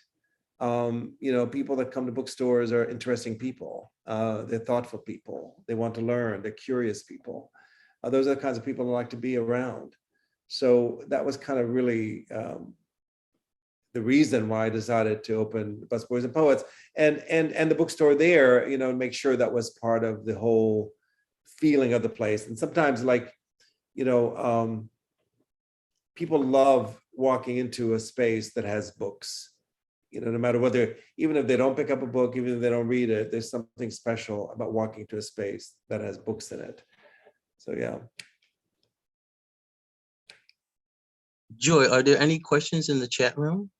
You know, people that come to bookstores are interesting people. They're thoughtful people. They want to learn. They're curious people. Those are the kinds of people I like to be around. So that was kind of really the reason why I decided to open Busboys and Poets, and the bookstore there, you know, make sure that was part of the whole feeling of the place. And sometimes, like, you know, people love walking into a space that has books. You know, no matter whether, even if they don't pick up a book, even if they don't read it, there's something special about walking to a space that has books in it. So, yeah. Joy, are there any questions in the chat room?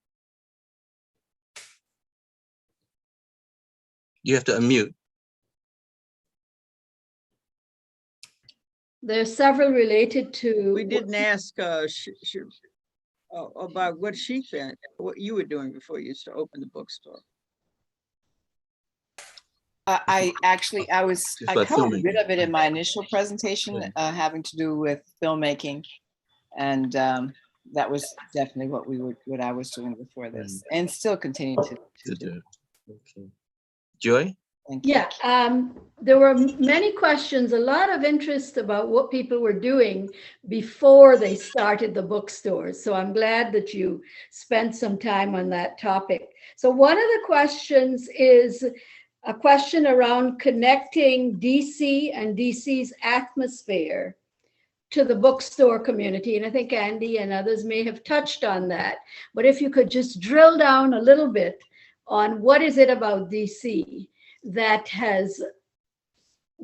You have to unmute. There's several related to. We didn't ask about what what you were doing before you used to open the bookstore. I about covered a filmmaking. bit of it in my initial presentation, having to do with filmmaking, and that was definitely what I was doing before this, and still continue to do. Okay. Joy? Thank you. Yeah, there were many questions, a lot of interest about what people were doing before they started the bookstores. So I'm glad that you spent some time on that topic. So one of the questions is a question around connecting DC and DC's atmosphere to the bookstore community. And I think Andy and others may have touched on that. But if you could just drill down a little bit on what is it about DC that has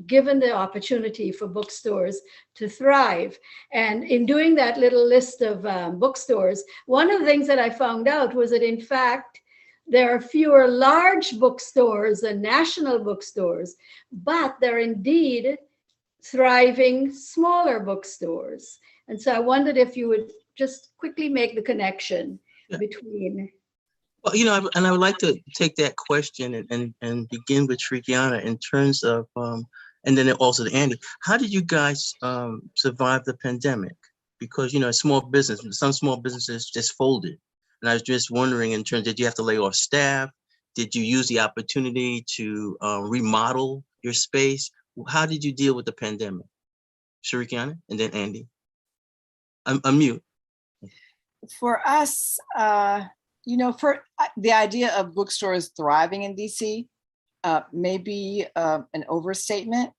given the opportunity for bookstores to thrive. And in doing that little list of bookstores, one of the things that I found out was that, in fact, there are fewer large bookstores and national bookstores, but there are indeed thriving smaller bookstores. And so I wondered if you would just quickly make the connection Yeah. between. Well, and I would like to take that question and begin with Shariqiana in terms of, and then also to Andy. How did you guys survive the pandemic? Because, small business, some small businesses just folded. And I was just wondering in terms, did you have to lay off staff? Did you use the opportunity to remodel your space? How did you deal with the pandemic? Shariqiana and then Andy. I'm mute. For us, for the idea of bookstores thriving in DC may be an overstatement.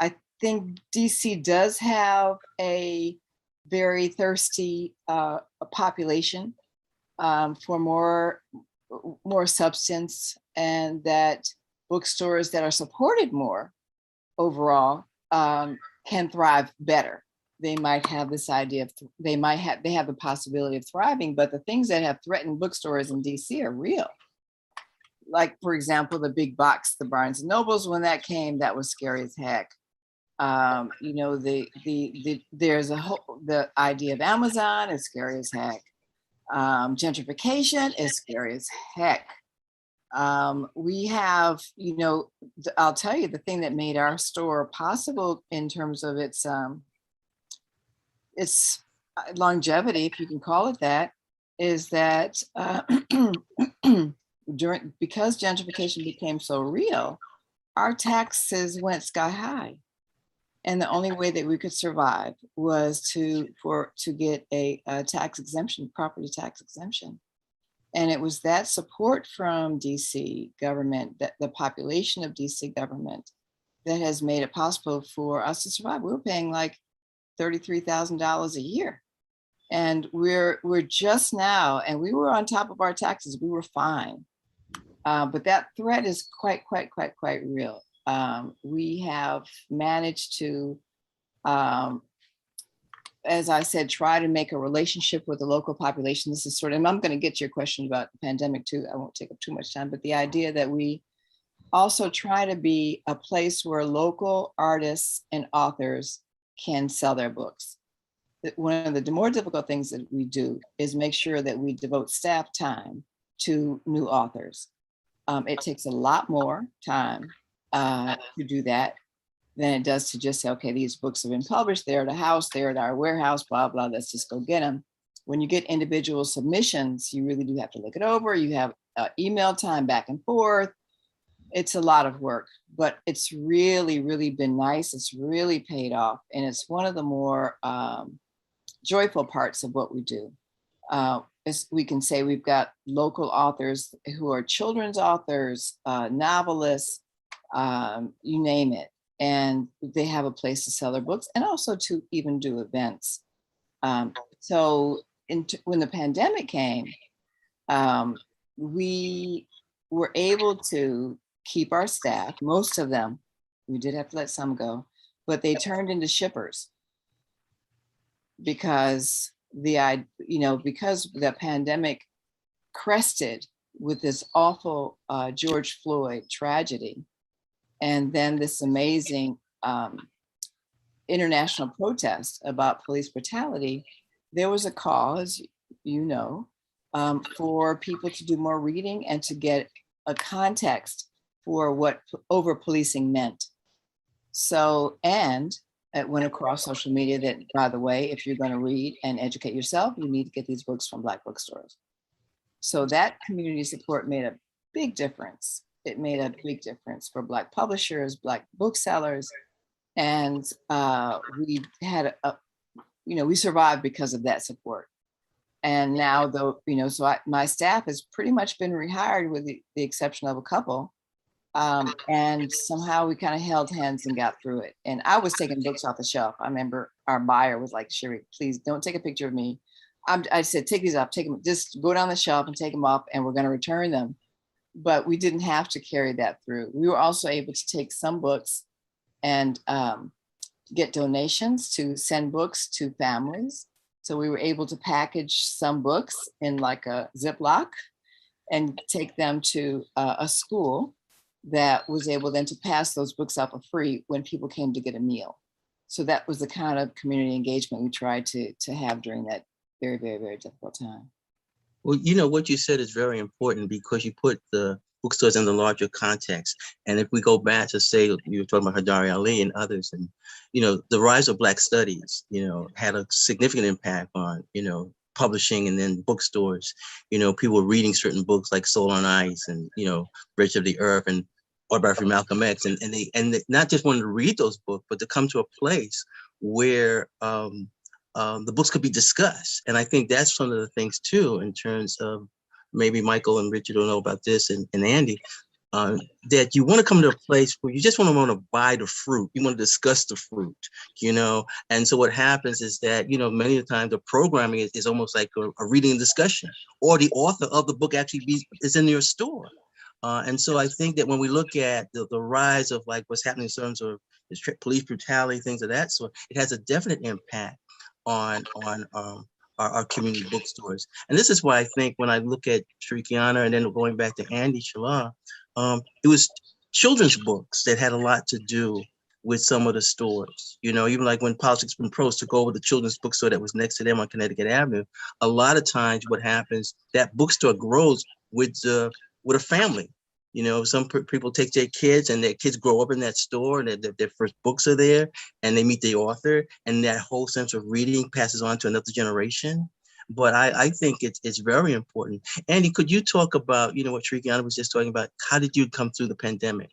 I think DC does have a very thirsty population for more substance, and that bookstores that are supported more overall can thrive better. They might have this idea of, they have the possibility of thriving, but the things that have threatened bookstores in DC are real. Like, for example, the big box, the Barnes and Nobles, when that came, that was scary as heck. There's the idea of Amazon is scary as heck. Gentrification is scary as heck. We have, I'll tell you, the thing that made our store possible in terms of its longevity, if you can call it that, is that because gentrification became so real, our taxes went sky high. And the only way that we could survive was to get a tax exemption, property tax exemption. And it was that support from DC government, that the population of DC government, that has made it possible for us to survive. We were paying like $33,000 a year. And we're just now, and we were on top of our taxes, we were fine. But that threat is quite real. We have managed to, as I said, try to make a relationship with the local population. This is sort of, and I'm going to get to your question about the pandemic too. I won't take up too much time, but the idea that we also try to be a place where local artists and authors can sell their books. One of the more difficult things that we do is make sure that we devote staff time to new authors. It takes a lot more time to do that than it does to just say, okay, these books have been published, they're at a house, they're at our warehouse, blah, blah, let's just go get them. When you get individual submissions, you really do have to look it over. You have email time back and forth. It's a lot of work, but it's really been nice. It's really paid off. And it's one of the more joyful parts of what we do. As we can say, we've got local authors who are children's authors, novelists, you name it. And they have a place to sell their books and also to even do events. So when the pandemic came, we were able to keep our staff, most of them. We did have to let some go, but they turned into shippers because because the pandemic crested with this awful George Floyd tragedy, and then this amazing international protest about police brutality, there was a call, as you know, for people to do more reading and to get a context for what over-policing meant. So, and it went across social media that, by the way, if you're going to read and educate yourself, you need to get these books from Black bookstores. So that community support made a big difference. It made a big difference for Black publishers, Black booksellers, and we had we survived because of that support. And now, though, my staff has pretty much been rehired with the exception of a couple. And somehow we kind of held hands and got through it. And I was taking books off the shelf. I remember our buyer was like, Sherry, please don't take a picture of me. I said, take these off, take them, just go down the shelf and take them off, and we're going to return them. But we didn't have to carry that through. We were also able to take some books and get donations to send books to families. So we were able to package some books in like a Ziploc and take them to a school that was able then to pass those books out for free when people came to get a meal. So that was the kind of community engagement we tried to have during that very, very, very difficult time. Well, you know, what you said is very important because you put the bookstores in the larger context. And if we go back to say, you were talking about Hadari Ali and others, and, you know, the rise of Black studies, you know, had a significant impact on, you know, publishing and then bookstores. You know, people were reading certain books like Soul on Ice and, you know, Bridge of the Earth and Autobiography of Malcolm X. And they not just wanted to read those books, but to come to a place where the books could be discussed. And I think that's one of the things too, in terms of maybe Michael and Richard don't know about this, and Andy, that you want to come to a place where you just want to buy the fruit. You want to discuss the fruit, you know? And so what happens is that, you know, many of the times the programming is almost like a reading and discussion, or the author of the book actually is in your store. And so I think that when we look at the rise of like what's happening in terms of police brutality, things of that sort, it has a definite impact on our community bookstores. And this is why I think when I look at Shariqiana and then going back to Andy Shallal, it was children's books that had a lot to do with some of the stores. You know, even like when Politics and Prose took over the children's bookstore that was next to them on Connecticut Avenue, a lot of times what happens, that bookstore grows with a family. You know, some people take their kids and their kids grow up in that store and their first books are there and they meet the author and that whole sense of reading passes on to another generation. But I think it's very important. Andy, could you talk about, you know, what Shariqiana was just talking about? How did you come through the pandemic?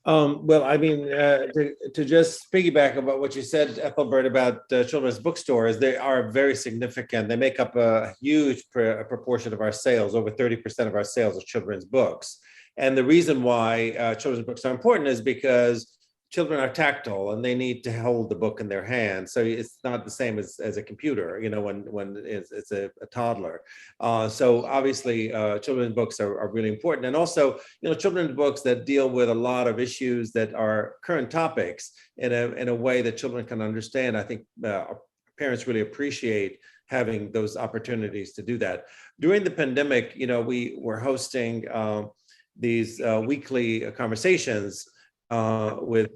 Well, I mean, to just piggyback about what you said, Ethelbert, about children's bookstores, they are very significant. They make up a huge proportion of our sales. Over 30% of our sales are children's books. And the reason why children's books are important is because children are tactile and they need to hold the book in their hand. So it's not the same as a computer, you know, when it's a toddler. So obviously children's books are really important. And also, you know, children's books that deal with a lot of issues that are current topics in a way that children can understand. I think parents really appreciate having those opportunities to do that. During the pandemic, you know, we were hosting these weekly conversations with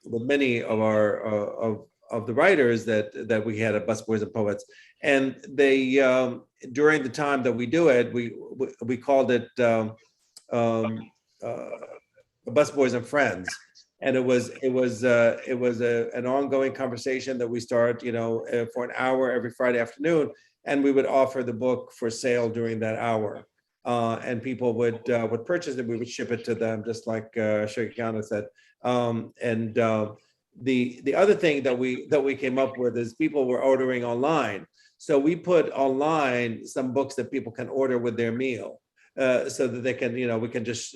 many of our of the writers that we had at Busboys and Poets, and they during the time that we do it, we called it Busboys and Friends, and it was an ongoing conversation that we start, you know, for an hour every Friday afternoon, and we would offer the book for sale during that hour. And people would purchase it. We would ship it to them, just like Shariqiana said. The other thing that we came up with is people were ordering online. So we put online some books that people can order with their meal, so that they can, you know, we can just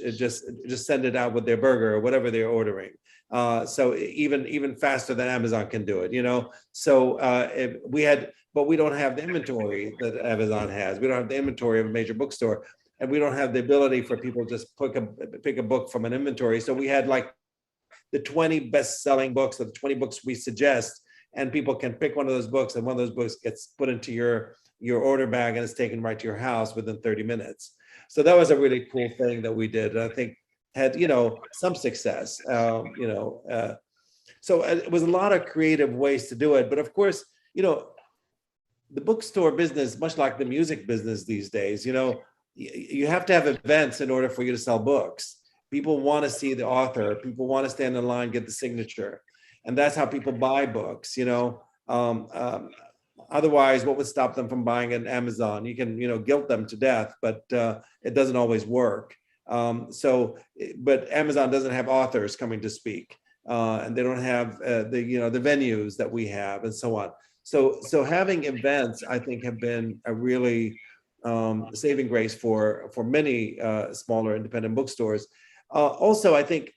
send it out with their burger or whatever they're ordering. So even faster than Amazon can do it, you know. So but we don't have the inventory that Amazon has. We don't have the inventory of a major bookstore, and we don't have the ability for people to just pick a book from an inventory. So we had like the 20 best-selling books, or the 20 books we suggest, and people can pick one of those books, and one of those books gets put into your order bag and it's taken right to your house within 30 minutes. So that was a really cool thing that we did. And I think had, you know, some success, you know. So it was a lot of creative ways to do it. But of course, you know, the bookstore business, much like the music business these days, you know, you have to have events in order for you to sell books. People want to see the author. People want to stand in line, get the signature. And that's how people buy books, you know. Otherwise, what would stop them from buying on Amazon? You can, you know, guilt them to death, but it doesn't always work. But Amazon doesn't have authors coming to speak, and they don't have the venues that we have, and so on. So having events, I think, have been a really saving grace for many smaller independent bookstores. Also, I think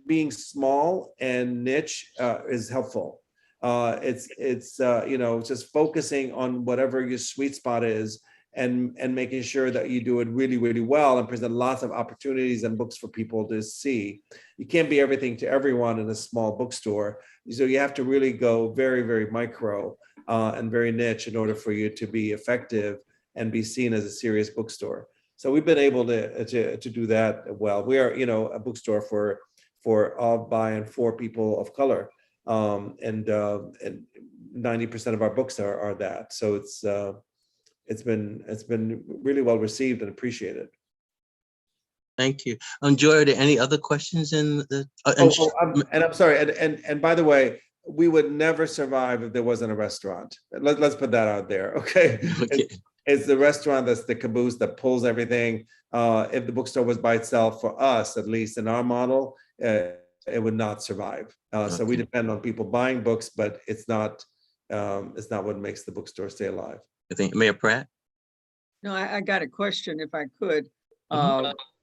being small and niche is helpful. It's you know, just focusing on whatever your sweet spot is, and making sure that you do it really, really well and present lots of opportunities and books for people to see. You can't be everything to everyone in a small bookstore. So you have to really go very, very micro and very niche in order for you to be effective and be seen as a serious bookstore. So we've been able to do that well. We are, you know, a bookstore for all by and for people of color, and 90% of our books are that. So it's been really well received and appreciated. Thank you. Joy, are there any other questions in the? I'm sorry. And by the way, we would never survive if there wasn't a restaurant. Let's put that out there. Okay. Okay. It's the restaurant that's the caboose that pulls everything. If the bookstore was by itself, for us, at least in our model, it would not survive. So we depend on people buying books, but it's not what makes the bookstore stay alive. I think Mayor Pratt. No, I got a question if I could,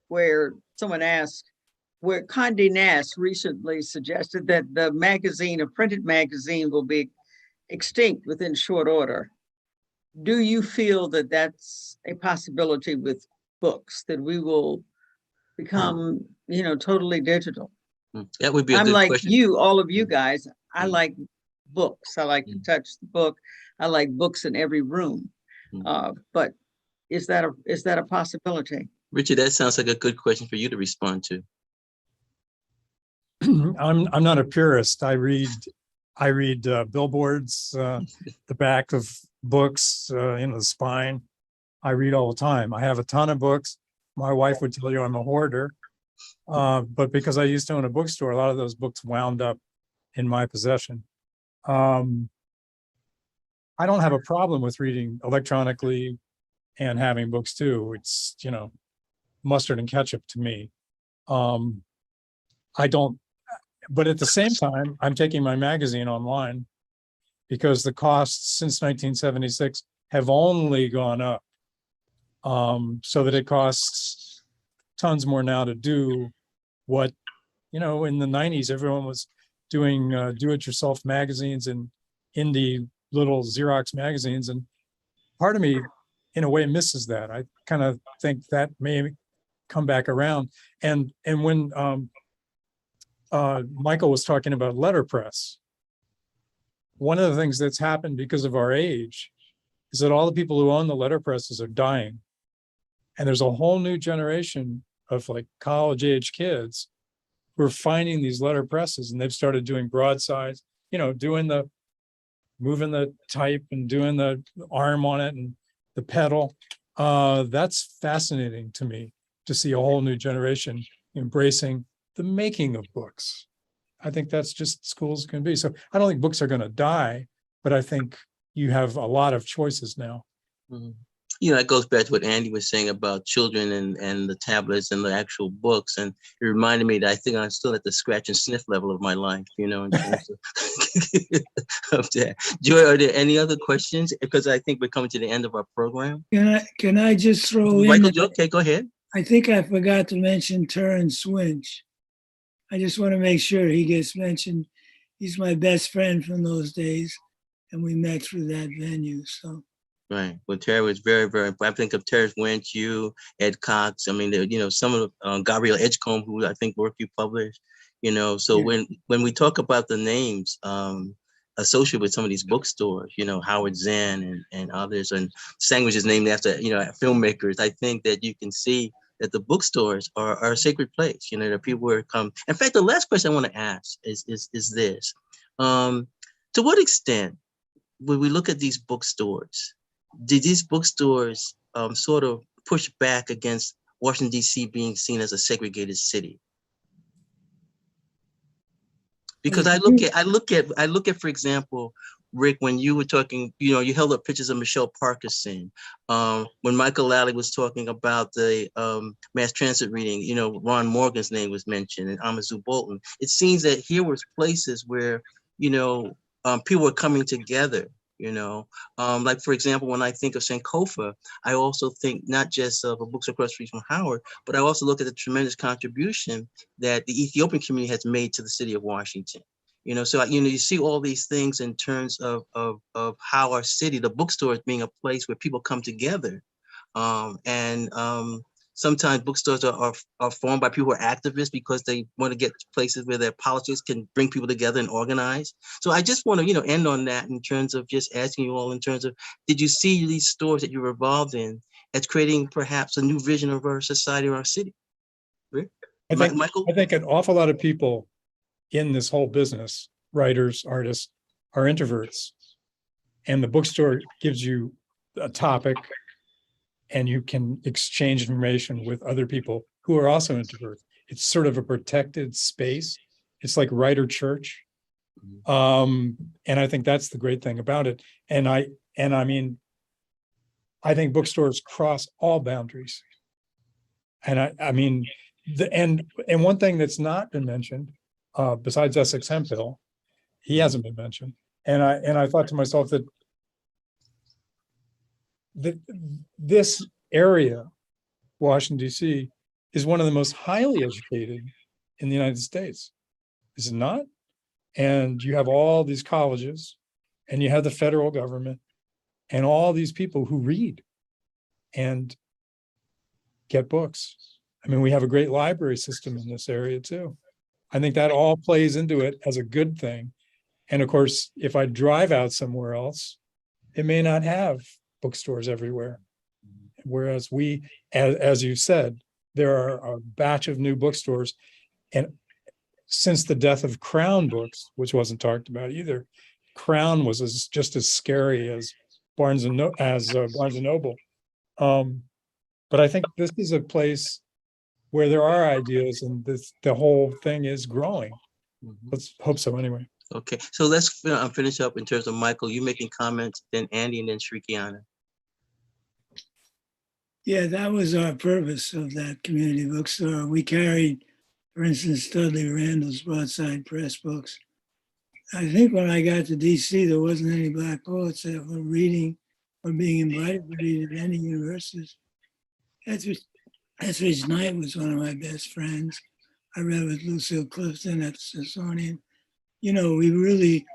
where someone asked, where Condé Nast recently suggested that the magazine, a printed magazine, will be extinct within short order. Do you feel that that's a possibility with books, that we will become, you know, totally digital? That would be a I'm good like question. you, all of you guys, I like books. I like to touch the book. I like books in every room. But is that a possibility? Richard, that sounds like a good question for you to respond to. I'm not a purist. I read billboards, the back of books, the spine. I read all the time. I have a ton of books. My wife would tell you I'm a hoarder, but because I used to own a bookstore, a lot of those books wound up in my possession. I don't have a problem with reading electronically and having books too. It's, you know, mustard and ketchup to me. I don't, but at the same time, I'm taking my magazine online because the costs since 1976 have only gone up, so that it costs tons more now to do what, you know, in the 90s, everyone was doing do-it-yourself magazines and indie little Xerox magazines. And part of me, in a way, misses that. I kind of think that may come back around. And when Michael was talking about letterpress, one of the things that's happened because of our age is that all the people who own the letterpresses are dying. And there's a whole new generation of like college age kids who are finding these letterpresses, and they've started doing broadsides, you know, moving the type and doing the arm on it and the pedal. That's fascinating to me, to see a whole new generation embracing the making of books. I think that's just schools can be. So I don't think books are going to die, but I think you have a lot of choices now. You know, it goes back to what Andy was saying about children and the tablets and the actual books. And it reminded me that I think I'm still at the scratch and sniff level of my life, you know, in terms of that. Joy, are there any other questions? Because I think we're coming to the end of our program. Can I just throw Michael, in? okay, go ahead. I think I forgot to mention Terrence Swinch. I just want to make sure he gets mentioned. He's my best friend from those days, and we met through that venue. So. Right. Well, Terry was very, very. I think of Terrence Winch, you, Ed Cox. I mean, you know, some of Gabrielle Edgecombe, who I think work you published. You know, so when we talk about the names associated with some of these bookstores, you know, Howard Zinn and others, and Sandwich is named after, you know, filmmakers. I think that you can see that the bookstores are a sacred place. You know, there are people who come. In fact, the last question I want to ask is this: to what extent, when we look at these bookstores, did these bookstores sort of push back against Washington, D.C. being seen as a segregated city? Because I look at, for example, Rick, when you were talking, you know, you held up pictures of Michelle Parkinson. When Michael Lally was talking about the mass transit reading, you know, Ron Morgan's name was mentioned, and Amazu Bolton. It seems that here was places where, you know, people were coming together. You know, like, for example, when I think of Sankofa, I also think not just of a bookstore across the street from Howard, but I also look at the tremendous contribution that the Ethiopian community has made to the city of Washington. You know, so, you know, you see all these things in terms of how our city, the bookstore, is being a place where people come together. Sometimes bookstores are formed by people who are activists because they want to get places where their politics can bring people together and organize. So I just want to, you know, end on that in terms of just asking you all in terms of, did you see these stores that you were involved in as creating perhaps a new vision of our society or our city. Rick? Michael? I think an awful lot of people in this whole business, writers, artists, are introverts. And the bookstore gives you a topic and you can exchange information with other people who are also introverts. It's sort of a protected space. It's like writer church. And I think that's the great thing about it. And I mean, I think bookstores cross all boundaries. And I mean, and one thing that's not been mentioned, besides Essex Hemphill, he hasn't been mentioned. And I thought to myself that this area, Washington, D.C., is one of the most highly educated in the United States. Is it not? And you have all these colleges, and you have the federal government, and all these people who read and get books. I mean, we have a great library system in this area too. I think that all plays into it as a good thing. And of course, if I drive out somewhere else, it may not have bookstores everywhere. Whereas we, as you said, there are a batch of new bookstores. And since the death of Crown Books, which wasn't talked about either, Crown was just as scary as Barnes and Noble. But I think this is a place where there are ideas, and the whole thing is growing. Let's hope so anyway. Okay, so let's finish up in terms of Michael, you making comments, then Andy, and then Shariqiana. Yeah, that was our purpose of that community bookstore. We carried, for instance, Dudley Randall's Broadside Press books. I think when I got to DC, there wasn't any Black poets that were reading or being invited to read at any universities. Etheridge Knight was one of my best friends. I read with Lucille Clifton at the Smithsonian. You know, we really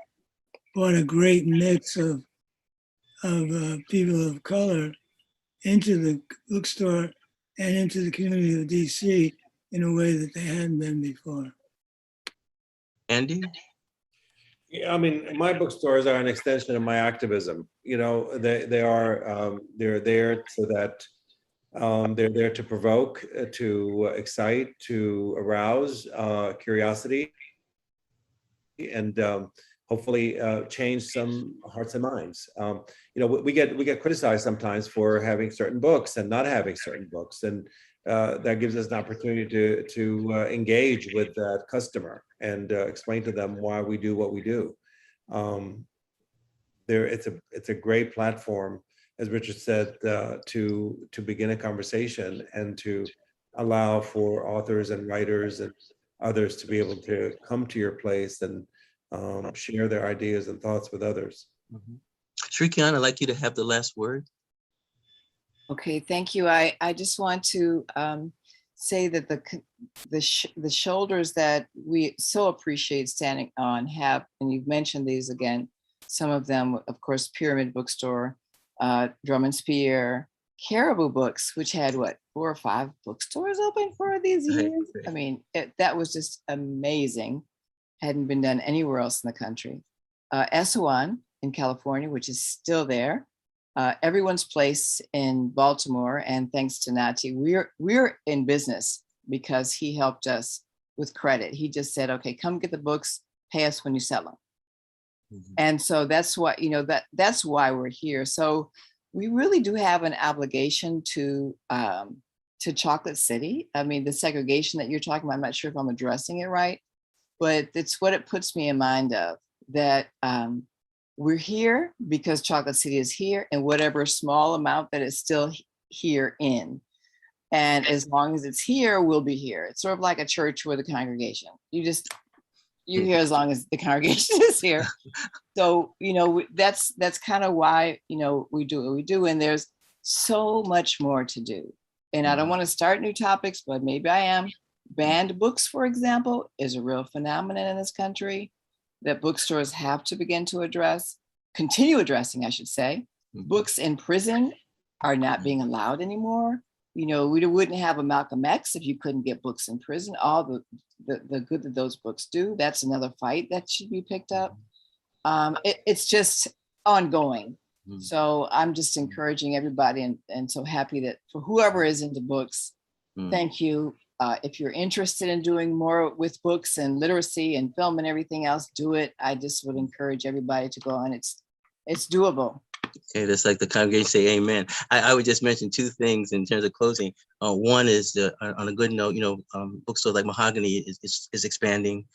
brought a great mix of people of color into the bookstore and into the community of DC in a way that they hadn't been before. Andy? Yeah, I mean, my bookstores are an extension of my activism. You know, they are they're there so that they're there to provoke, to excite, to arouse curiosity, and hopefully change some hearts and minds. You know, we get criticized sometimes for having certain books and not having certain books, and that gives us an opportunity to engage with that customer and explain to them why we do what we do. It's a great platform, as Richard said, to begin a conversation and to allow for authors and writers and others to be able to come to your place and share their ideas and thoughts with others. Shariqiana, I'd like you to have the last word. Okay, thank you. I just want to say that the shoulders that we so appreciate standing on have, and you've mentioned these again, some of them, of course, Pyramid Bookstore, Drum and Spear, Caribou Books, which had what, 4 or 5 bookstores open for these years? I mean, that was just amazing. Hadn't been done anywhere else in the country. Eswan in California, which is still there. Everyone's Place in Baltimore, and thanks to Nati, we're in business because he helped us with credit. He just said, okay, come get the books, pay us when you sell them. And so that's why, you know, that's why we're here. So we really do have an obligation to Chocolate City. I mean, the segregation that you're talking about, I'm not sure if I'm addressing it right, but it's what it puts me in mind of, that we're here because Chocolate City is here, and whatever small amount that is still here in. And as long as it's here, we'll be here. It's sort of like a church with a congregation. You're here as long as the congregation is here. So, you know, that's kind of why, you know, we do what we do. And there's so much more to do. And I don't want to start new topics, but maybe I am. Banned books, for example, is a real phenomenon in this country that bookstores have to begin to address, continue addressing, I should say. Books in prison are not being allowed anymore. You know, we wouldn't have a Malcolm X if you couldn't get books in prison. All the good that those books do, that's another fight that should be picked up. It's just ongoing. Mm. So I'm just encouraging everybody and so happy that for whoever is into books, thank you. If you're interested in doing more with books and literacy and film and everything else, do it. I just would encourage everybody to go on. It's doable. Okay, that's like the congregation say amen. I would just mention two things in terms of closing. One is on a good note, bookstores like Mahogany is expanding.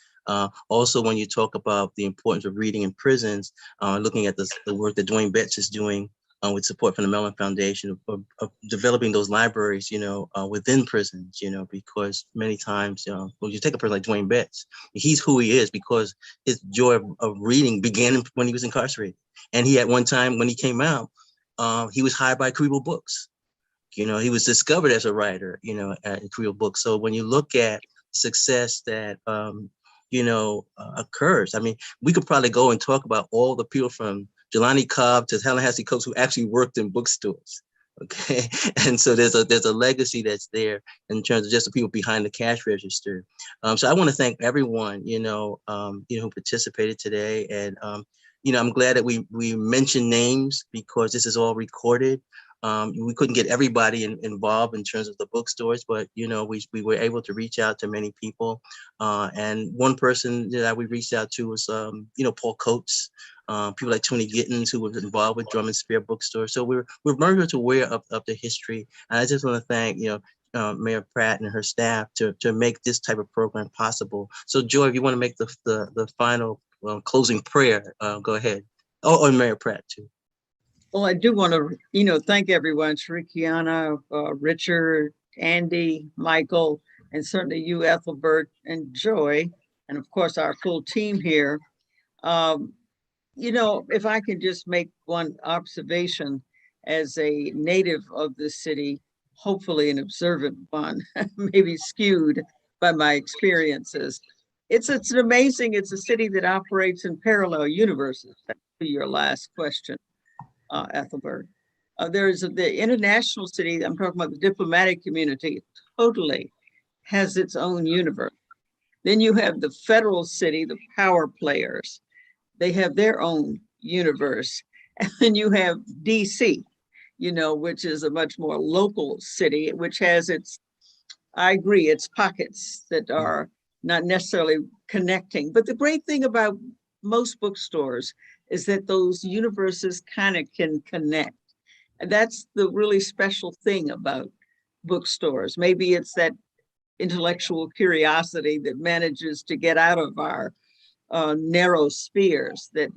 Also, when you talk about the importance of reading in prisons, looking at the work that Dwayne Betts is doing with support from the Mellon Foundation of developing those libraries, within prisons, because many times, when you take a person like Dwayne Betts, he's who he is because his joy of reading began when he was incarcerated. And he, at one time when he came out, he was hired by Peabody Books. He was discovered as a writer, at Peabody Books. So when you look at success that, occurs, I mean, we could probably go and talk about all the people from Jelani Cobb to Tallahassee Coast who actually worked in bookstores. Okay. And so there's a legacy that's there in terms of just the people behind the cash register. So I want to thank everyone, who participated today. And, I'm glad that we mentioned names because this is all recorded. We couldn't get everybody involved in terms of the bookstores, but, we were able to reach out to many people. And one person that we reached out to was, Paul Coates, people like Tony Gittins, who was involved with Drum and Spear Bookstore. So we're very much aware of the history. And I just want to thank, Mayor Pratt and her staff to make this type of program possible. So Joy, if you want to make the final closing prayer, go ahead. Oh, and Mayor Pratt too. Well, I do want to, thank everyone, Shariqiana, Richard, Andy, Michael, and certainly you, Ethelbert, and Joy, and of course our full team here. If I can just make one observation as a native of the city, hopefully an observant one, maybe skewed by my experiences. It's a city that operates in parallel universes. To your last question, Ethelbert. There's the international city, I'm talking about the diplomatic community, totally has its own universe. Then you have the federal city, the power players. They have their own universe. And then you have DC, which is a much more local city, which has its pockets that are not necessarily connecting. But the great thing about most bookstores is that those universes kind of can connect. And that's the really special thing about bookstores. Maybe it's that intellectual curiosity that manages to get out of our narrow spheres, that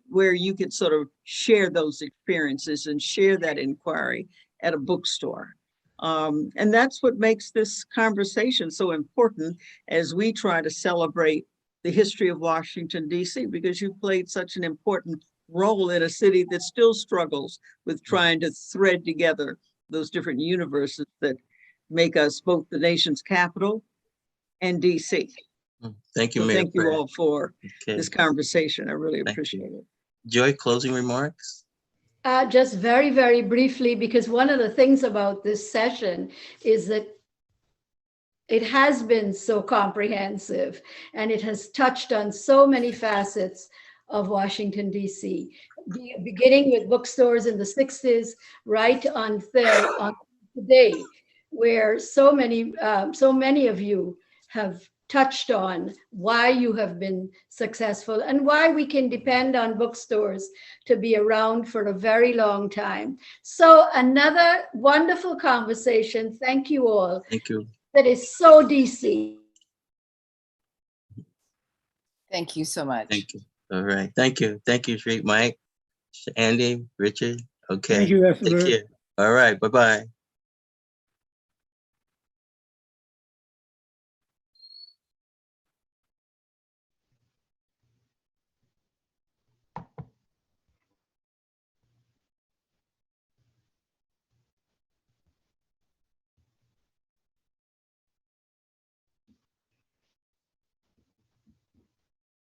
where you can sort of share those experiences and share that inquiry at a bookstore. And that's what makes this conversation so important as we try to celebrate the history of Washington, D.C., because you played such an important role in a city that still struggles with trying to thread together those different universes that make us both the nation's capital and D.C. Thank you, So Mayor. thank you all for Okay. this conversation. I really appreciate it. Joy, closing remarks? Just very, very briefly, because one of the things about this session is that it has been so comprehensive and it has touched on so many facets of Washington, D.C., beginning with bookstores in the 60s, right on today, where so many of you have touched on why you have been successful and why we can depend on bookstores to be around for a very long time. So another wonderful conversation. Thank you all. Thank you. That is so DC. Thank you so much. Thank you. All right. Thank you. Thank you, Shariq, Mike, Andy, Richard. Okay. Thank you, Take Ethelbert. care. All right. Bye-bye.